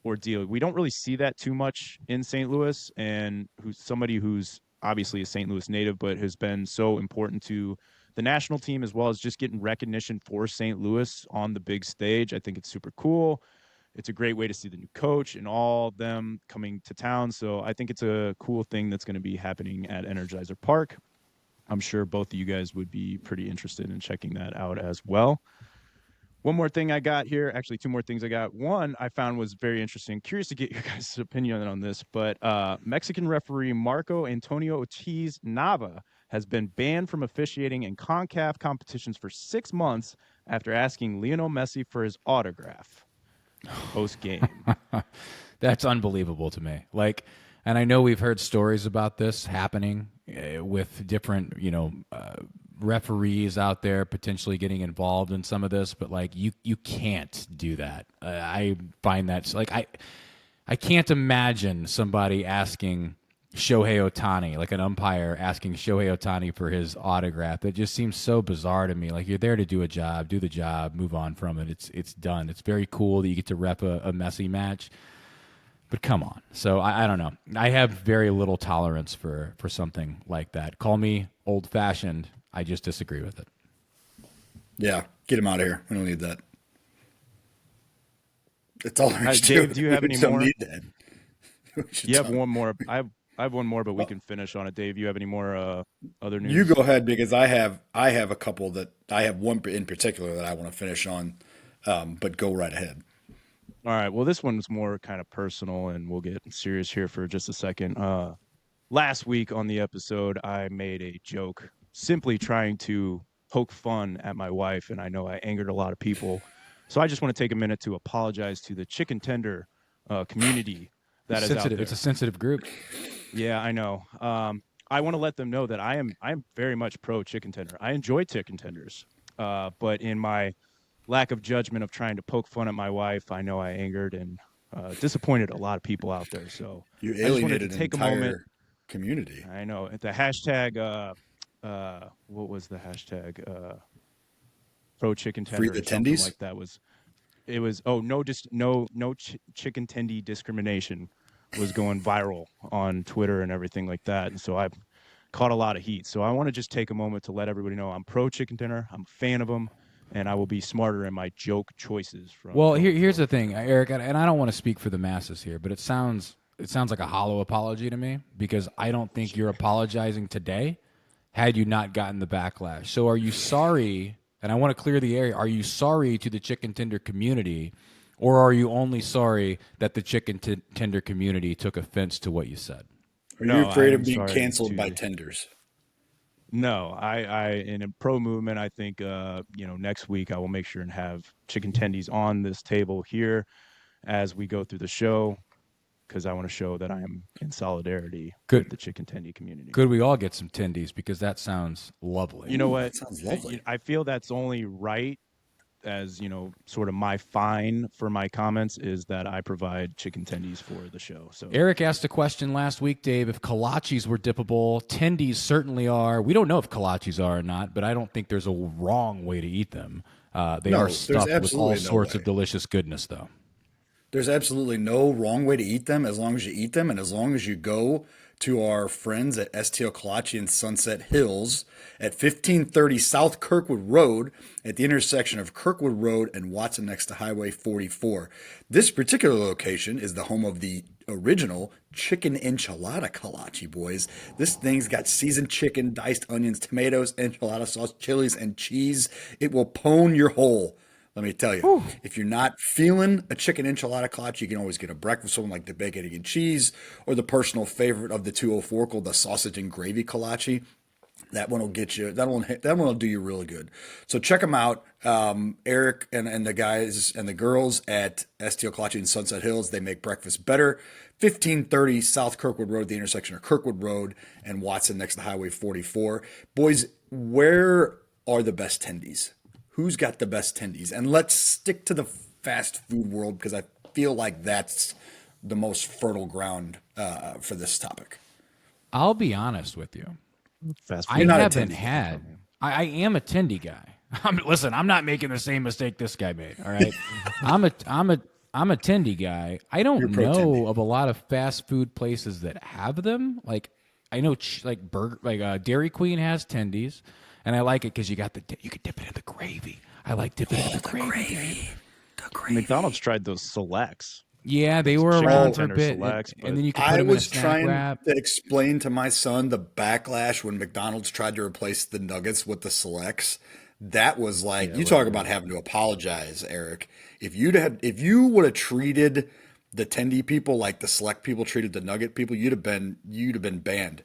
[SPEAKER 3] ordeal. We don't really see that too much in St. Louis, and somebody who's obviously a St. Louis native, but has been so important to the national team as well as just getting recognition for St. Louis on the big stage. I think it's super cool. It's a great way to see the new coach and all of them coming to town. So I think it's a cool thing that's going to be happening at Energizer Park. I'm sure both of you guys would be pretty interested in checking that out as well. One more thing I got here, actually two more things I got. One I found was very interesting. Curious to get your guys' opinion on this, but Mexican referee Marco Antonio Ortiz Nava has been banned from officiating in CONCACAF competitions for 6 months after asking Lionel Messi for his autograph post game.
[SPEAKER 2] That's unbelievable to me. Like, and I know we've heard stories about this happening with different, referees out there potentially getting involved in some of this, but like you can't do that. I find that like I can't imagine somebody asking Shohei Ohtani, like an umpire asking Shohei Ohtani for his autograph. It just seems so bizarre to me. Like, you're there to do a job, do the job, move on from it. It's done. It's very cool that you get to rep a messy match, but come on. So I don't know. I have very little tolerance for something like that. Call me old-fashioned. I just disagree with it.
[SPEAKER 4] Yeah, get him out of here. We don't need that. That's all there is to
[SPEAKER 3] Dave,
[SPEAKER 4] it.
[SPEAKER 3] do you have any
[SPEAKER 4] don't
[SPEAKER 3] more?
[SPEAKER 4] Need that.
[SPEAKER 3] You have one more. I have one more, but we can finish on it. Dave, you have any more other news?
[SPEAKER 4] You go ahead, because I have a couple that I have one in particular that I want to finish on, but go right ahead.
[SPEAKER 3] All right. Well, this one's more kind of personal, and we'll get serious here for just a second. Last week on the episode, I made a joke, simply trying to poke fun at my wife, and I know I angered a lot of people. So I just want to take a minute to apologize to the chicken tender community that is out there.
[SPEAKER 2] It's a sensitive group.
[SPEAKER 3] Yeah, I know. I want to let them know that I am very much pro chicken tender. I enjoy chicken tenders, but in my lack of judgment of trying to poke fun at my wife, I know I angered and disappointed a lot of people out there. So
[SPEAKER 4] You
[SPEAKER 3] I just wanted
[SPEAKER 4] alienated
[SPEAKER 3] to take
[SPEAKER 4] an
[SPEAKER 3] a
[SPEAKER 4] entire
[SPEAKER 3] moment.
[SPEAKER 4] community.
[SPEAKER 3] I know the hashtag what was the hashtag? Pro chicken
[SPEAKER 4] Free
[SPEAKER 3] tender
[SPEAKER 4] the
[SPEAKER 3] or something
[SPEAKER 4] tendies.
[SPEAKER 3] like that was. It was no chicken tendy discrimination was going viral on Twitter and everything like that, and so I caught a lot of heat. So I want to just take a moment to let everybody know I'm pro chicken dinner. I'm a fan of them, and I will be smarter in my joke choices from
[SPEAKER 2] Well,
[SPEAKER 3] going
[SPEAKER 2] here's the
[SPEAKER 3] forward.
[SPEAKER 2] thing, Eric, and I don't want to speak for the masses here, but it sounds like a hollow apology to me because I don't think you're apologizing today had you not gotten the backlash. So are you sorry? And I want to clear the area. Are you sorry to the chicken tender community, or are you only sorry that the chicken tender community took offense to what you said?
[SPEAKER 4] Are you
[SPEAKER 3] No, I
[SPEAKER 4] afraid of
[SPEAKER 3] am
[SPEAKER 4] being
[SPEAKER 3] sorry
[SPEAKER 4] canceled
[SPEAKER 3] to
[SPEAKER 4] by
[SPEAKER 3] the.
[SPEAKER 4] tenders?
[SPEAKER 3] No, I in a pro movement, I think next week I will make sure and have chicken tendies on this table here as we go through the show because I want to show that I am in solidarity with
[SPEAKER 2] Good.
[SPEAKER 3] the chicken tendy community.
[SPEAKER 2] Could we all get some tendies because that sounds lovely.
[SPEAKER 3] You know
[SPEAKER 4] Ooh,
[SPEAKER 3] what?
[SPEAKER 4] that sounds lovely.
[SPEAKER 3] I feel that's only right as sort of my fine for my comments is that I provide chicken tendies for the show. So
[SPEAKER 2] Eric asked a question last week, Dave, if kolaches were dippable. Tendies certainly are. We don't know if kolaches are or not, but I don't think there's a wrong way to eat them. They are
[SPEAKER 4] No, there's
[SPEAKER 2] stuffed with all
[SPEAKER 4] absolutely no
[SPEAKER 2] sorts of
[SPEAKER 4] way.
[SPEAKER 2] delicious goodness, though.
[SPEAKER 4] There's absolutely no wrong way to eat them as long as you eat them and as long as you go to our friends at STL Kolache in Sunset Hills at 1530 South Kirkwood Road at the intersection of Kirkwood Road and Watson next to Highway 44. This particular location is the home of the original chicken enchilada kolache, boys. This thing's got seasoned chicken, diced onions, tomatoes, enchilada sauce, chilies, and cheese. It will pone your hole. Let me tell you, if you're not feeling a chicken enchilada kolache, you can always get a breakfast one like the bacon, egg, and cheese, or the personal favorite of the 204 called the sausage and gravy kolache. That one will get you. That one will do you really good. So check them out, Eric and the guys and the girls at STL Kolache in Sunset Hills. They make breakfast better. 1530 South Kirkwood Road, the intersection of Kirkwood Road and Watson next to Highway 44. Boys, where are the best tendies? Who's got the best tendies? And let's stick to the fast food world because I feel like that's the most fertile ground for this topic.
[SPEAKER 2] I'll be honest with you.
[SPEAKER 3] fast
[SPEAKER 2] I
[SPEAKER 3] food.
[SPEAKER 4] not a
[SPEAKER 2] haven't
[SPEAKER 4] tendy guy.
[SPEAKER 2] had. I am a tendy guy. Listen, I'm not making the same mistake this guy made. All right, I'm a tendy guy. I
[SPEAKER 4] You're
[SPEAKER 2] don't
[SPEAKER 4] pro
[SPEAKER 2] know
[SPEAKER 4] tendy.
[SPEAKER 2] of a lot of fast food places that have them. Like I know, like Dairy Queen has tendies, and I like it because you can dip it in the gravy. I like dipping it in the gravy.
[SPEAKER 3] McDonald's tried those selects.
[SPEAKER 2] Yeah, they
[SPEAKER 3] Those
[SPEAKER 2] were
[SPEAKER 3] chicken
[SPEAKER 2] around for a
[SPEAKER 3] tender
[SPEAKER 2] bit,
[SPEAKER 3] selects,
[SPEAKER 2] and
[SPEAKER 3] but
[SPEAKER 2] then you can put
[SPEAKER 4] I
[SPEAKER 2] them in a
[SPEAKER 4] was
[SPEAKER 2] snack
[SPEAKER 4] trying
[SPEAKER 2] wrap.
[SPEAKER 4] to explain to my son the backlash when McDonald's tried to replace the nuggets with the selects. That was like
[SPEAKER 3] yeah,
[SPEAKER 4] you
[SPEAKER 3] it
[SPEAKER 4] talk
[SPEAKER 3] wasn't
[SPEAKER 4] about
[SPEAKER 3] good.
[SPEAKER 4] having to apologize, Eric. If you would have treated the tendy people like the select people treated the nugget people, you'd have been banned.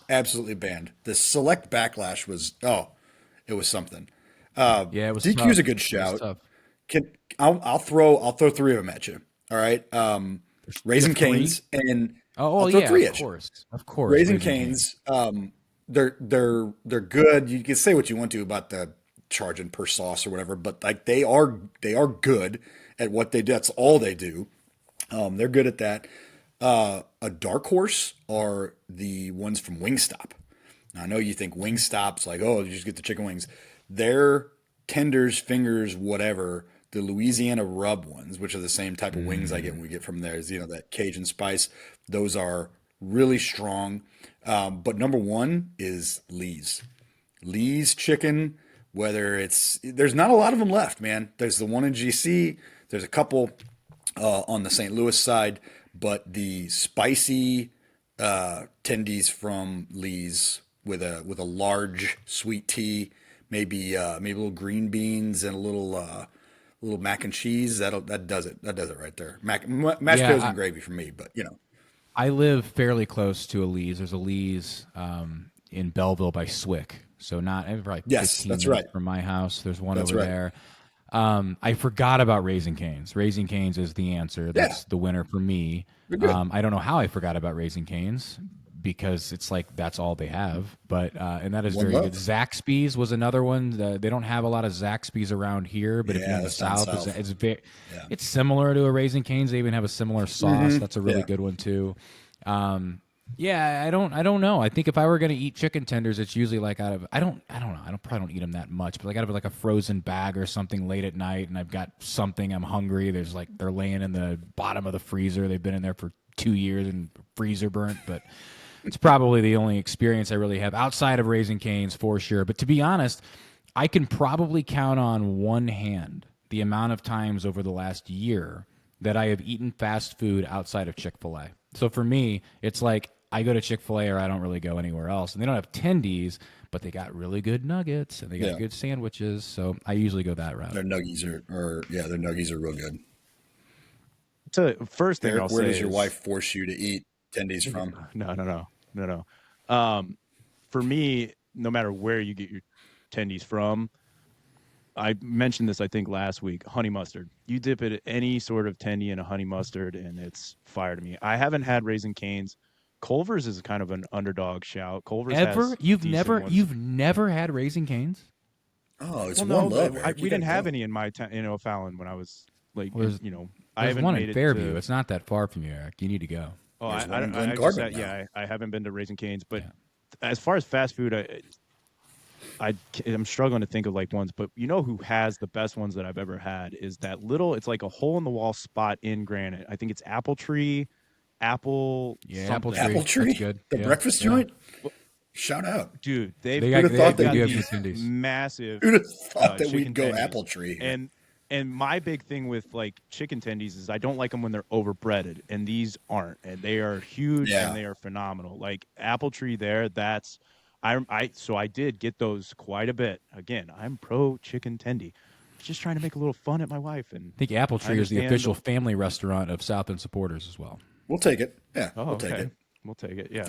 [SPEAKER 4] Absolutely banned. The select backlash was it was something.
[SPEAKER 2] Yeah, it was
[SPEAKER 4] DQ's
[SPEAKER 2] tough.
[SPEAKER 4] a good
[SPEAKER 2] It was
[SPEAKER 4] shout.
[SPEAKER 2] tough.
[SPEAKER 4] Can I'll throw three of them at you. All right.
[SPEAKER 2] You have
[SPEAKER 4] Raising
[SPEAKER 2] three?
[SPEAKER 4] Cane's and
[SPEAKER 2] Oh,
[SPEAKER 4] I'll
[SPEAKER 2] well,
[SPEAKER 4] throw
[SPEAKER 2] yeah,
[SPEAKER 4] three
[SPEAKER 2] of
[SPEAKER 4] at you.
[SPEAKER 2] course, of course.
[SPEAKER 4] Raising
[SPEAKER 2] Raising Cane's.
[SPEAKER 4] Cane's, they're good. You can say what you want to about the charging per sauce or whatever, but like they are good at what they do. That's all they do. They're good at that. A dark horse are the ones from Wingstop. Now, I know you think Wingstop's like, oh, you just get the chicken wings. They're tenders, fingers, whatever. The Louisiana rub ones, which are the same type of wings I get when we get from there, is that Cajun spice. Those are really strong. But number one is Lee's. Lee's chicken, there's not a lot of them left, man. There's the one in GC. There's a couple on the St. Louis side, but the spicy tendies from Lee's with a large sweet tea, maybe a little green beans and a little mac and cheese. That does it. That does it right there. Mashed potatoes
[SPEAKER 2] Yeah,
[SPEAKER 4] and gravy for me, but
[SPEAKER 2] I live fairly close to a Lee's. There's a Lee's in Belleville by Swick, so not probably
[SPEAKER 4] yes,
[SPEAKER 2] 15
[SPEAKER 4] that's
[SPEAKER 2] minutes
[SPEAKER 4] right.
[SPEAKER 2] from my house. There's one
[SPEAKER 4] That's
[SPEAKER 2] over
[SPEAKER 4] right.
[SPEAKER 2] there. I forgot about Raising Cane's. Raising Cane's is the answer.
[SPEAKER 4] Yeah,
[SPEAKER 2] That's the winner for me.
[SPEAKER 4] we're good.
[SPEAKER 2] I don't know how I forgot about Raising Cane's because it's like that's all they have. But and that is
[SPEAKER 4] One
[SPEAKER 2] very good.
[SPEAKER 4] love.
[SPEAKER 2] Zaxby's was another one. They don't have a lot of Zaxby's around here, but if you're
[SPEAKER 4] Yeah,
[SPEAKER 2] in the
[SPEAKER 4] that's down
[SPEAKER 2] south,
[SPEAKER 4] south.
[SPEAKER 2] it's similar to a Raising Cane's. They even have a similar sauce. That's a really
[SPEAKER 4] Yeah.
[SPEAKER 2] good one too. Yeah, I don't know. I think if I were going to eat chicken tenders, it's usually like out of I don't know. Probably don't eat them that much, but like out of like a frozen bag or something late at night, and I've got something. I'm hungry. There's like they're laying in the bottom of the freezer. They've been in there for 2 years and freezer burnt, but it's probably the only experience I really have outside of Raising Cane's for sure. But to be honest, I can probably count on one hand the amount of times over the last year that I have eaten fast food outside of Chick-fil-A. So for me, it's like I go to Chick-fil-A or I don't really go anywhere else. And they don't have tendies, but they got really good nuggets and they got good sandwiches. So I usually go that route.
[SPEAKER 4] Their nuggies their nuggies are real good.
[SPEAKER 3] So first thing I'll say,
[SPEAKER 4] where does your wife force you to eat tendies from?
[SPEAKER 3] No. For me, no matter where you get your tendies from, I mentioned this, I think, last week, honey mustard. You dip it any sort of tendy in a honey mustard, and it's fire to me. I haven't had Raising Cane's. Culver's is kind of an underdog shout. Culver's has
[SPEAKER 2] you've
[SPEAKER 3] ones.
[SPEAKER 2] never had Raising Cane's?
[SPEAKER 4] Oh, it's one love. Right?
[SPEAKER 3] We didn't have any in my O'Fallon when I was like, I haven't
[SPEAKER 2] one
[SPEAKER 3] made
[SPEAKER 2] in Fairview.
[SPEAKER 3] it to,
[SPEAKER 2] It's not that far from you, Eric. You need to go.
[SPEAKER 3] Oh,
[SPEAKER 4] There's
[SPEAKER 3] I
[SPEAKER 4] one in
[SPEAKER 3] I
[SPEAKER 4] Glen
[SPEAKER 3] just,
[SPEAKER 4] Carbon
[SPEAKER 3] I haven't been to Raising Cane's, but as far as fast food, I'm struggling to think of like ones, but you know who has the best ones that I've ever had is that it's like a hole in the wall spot in Granite. I think it's Apple Tree.
[SPEAKER 2] Apple Tree.
[SPEAKER 4] Apple Tree,
[SPEAKER 2] That's good.
[SPEAKER 4] The breakfast joint. Shout out,
[SPEAKER 3] dude!
[SPEAKER 2] They
[SPEAKER 3] They've
[SPEAKER 2] got
[SPEAKER 3] these
[SPEAKER 2] these
[SPEAKER 3] massive.
[SPEAKER 4] Who'd have thought that
[SPEAKER 3] chicken
[SPEAKER 4] we'd go
[SPEAKER 3] tendies.
[SPEAKER 4] Apple Tree?
[SPEAKER 3] And my big thing with like chicken tendies is I don't like them when they're overbreaded, and these aren't, and they are huge and they are phenomenal. Like Apple Tree, so I did get those quite a bit. Again, I'm pro chicken tendy. Just trying to make a little fun at my wife, and
[SPEAKER 2] I think Apple Tree is the official family restaurant of South End supporters as well.
[SPEAKER 4] We'll take it. Yeah,
[SPEAKER 3] we'll take it. We'll take it. Yeah,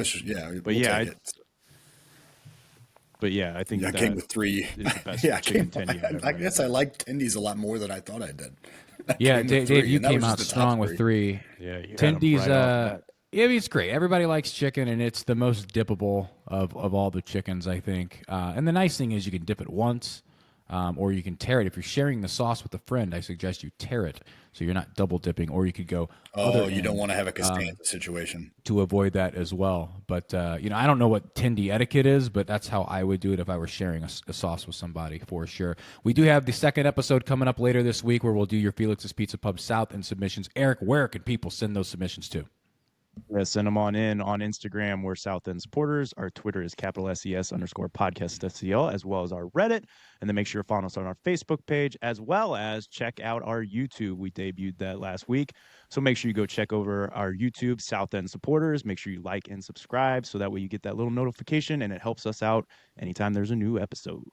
[SPEAKER 3] But I think
[SPEAKER 4] I came with 3.
[SPEAKER 3] Is the best chicken tendy.
[SPEAKER 4] I guess I like tendies a lot more than I thought I did.
[SPEAKER 2] Dave, you came out strong with 3.
[SPEAKER 3] Yeah,
[SPEAKER 2] tendies. It's great. Everybody likes chicken, and it's the most dippable of all the chickens, I think. And the nice thing is you can dip it once, or you can tear it. If you're sharing the sauce with a friend, I suggest you tear it so you're not double dipping, or you could go.
[SPEAKER 4] You don't want to have a Costanza situation
[SPEAKER 2] to avoid that as well. But I don't know what tendy etiquette is, but that's how I would do it if I were sharing a sauce with somebody for sure. We do have the second episode coming up later this week where we'll do your Felix's Pizza Pub South and submissions. Eric, where can people send those submissions to?
[SPEAKER 3] Yeah, send them on in on Instagram. We're South End Supporters. Our Twitter is _podcast SCL, as well as our Reddit. And then make sure to follow us on our Facebook page, as well as check out our YouTube. We debuted that last week. So make sure you go check over our YouTube, South End Supporters. Make sure you like and subscribe so that way you get that little notification and it helps us out anytime there's a new episode.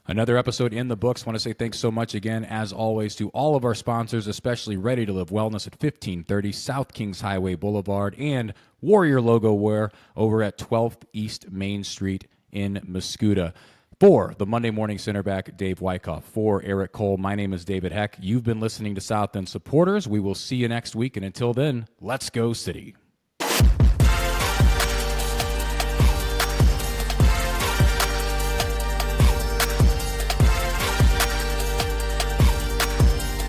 [SPEAKER 2] Another episode in the books. Want to say thanks so much again, as always, to all of our sponsors, especially Ready to Live Wellness at 1530 South Kings Highway Boulevard and Warrior Logo Wear over at 12th East Main Street in Mascoutah. For the Monday Morning Center back, Dave Wyckoff. For Eric Cole, my name is David Heck. You've been listening to South End Supporters. We will see you next week, and until then, let's go City.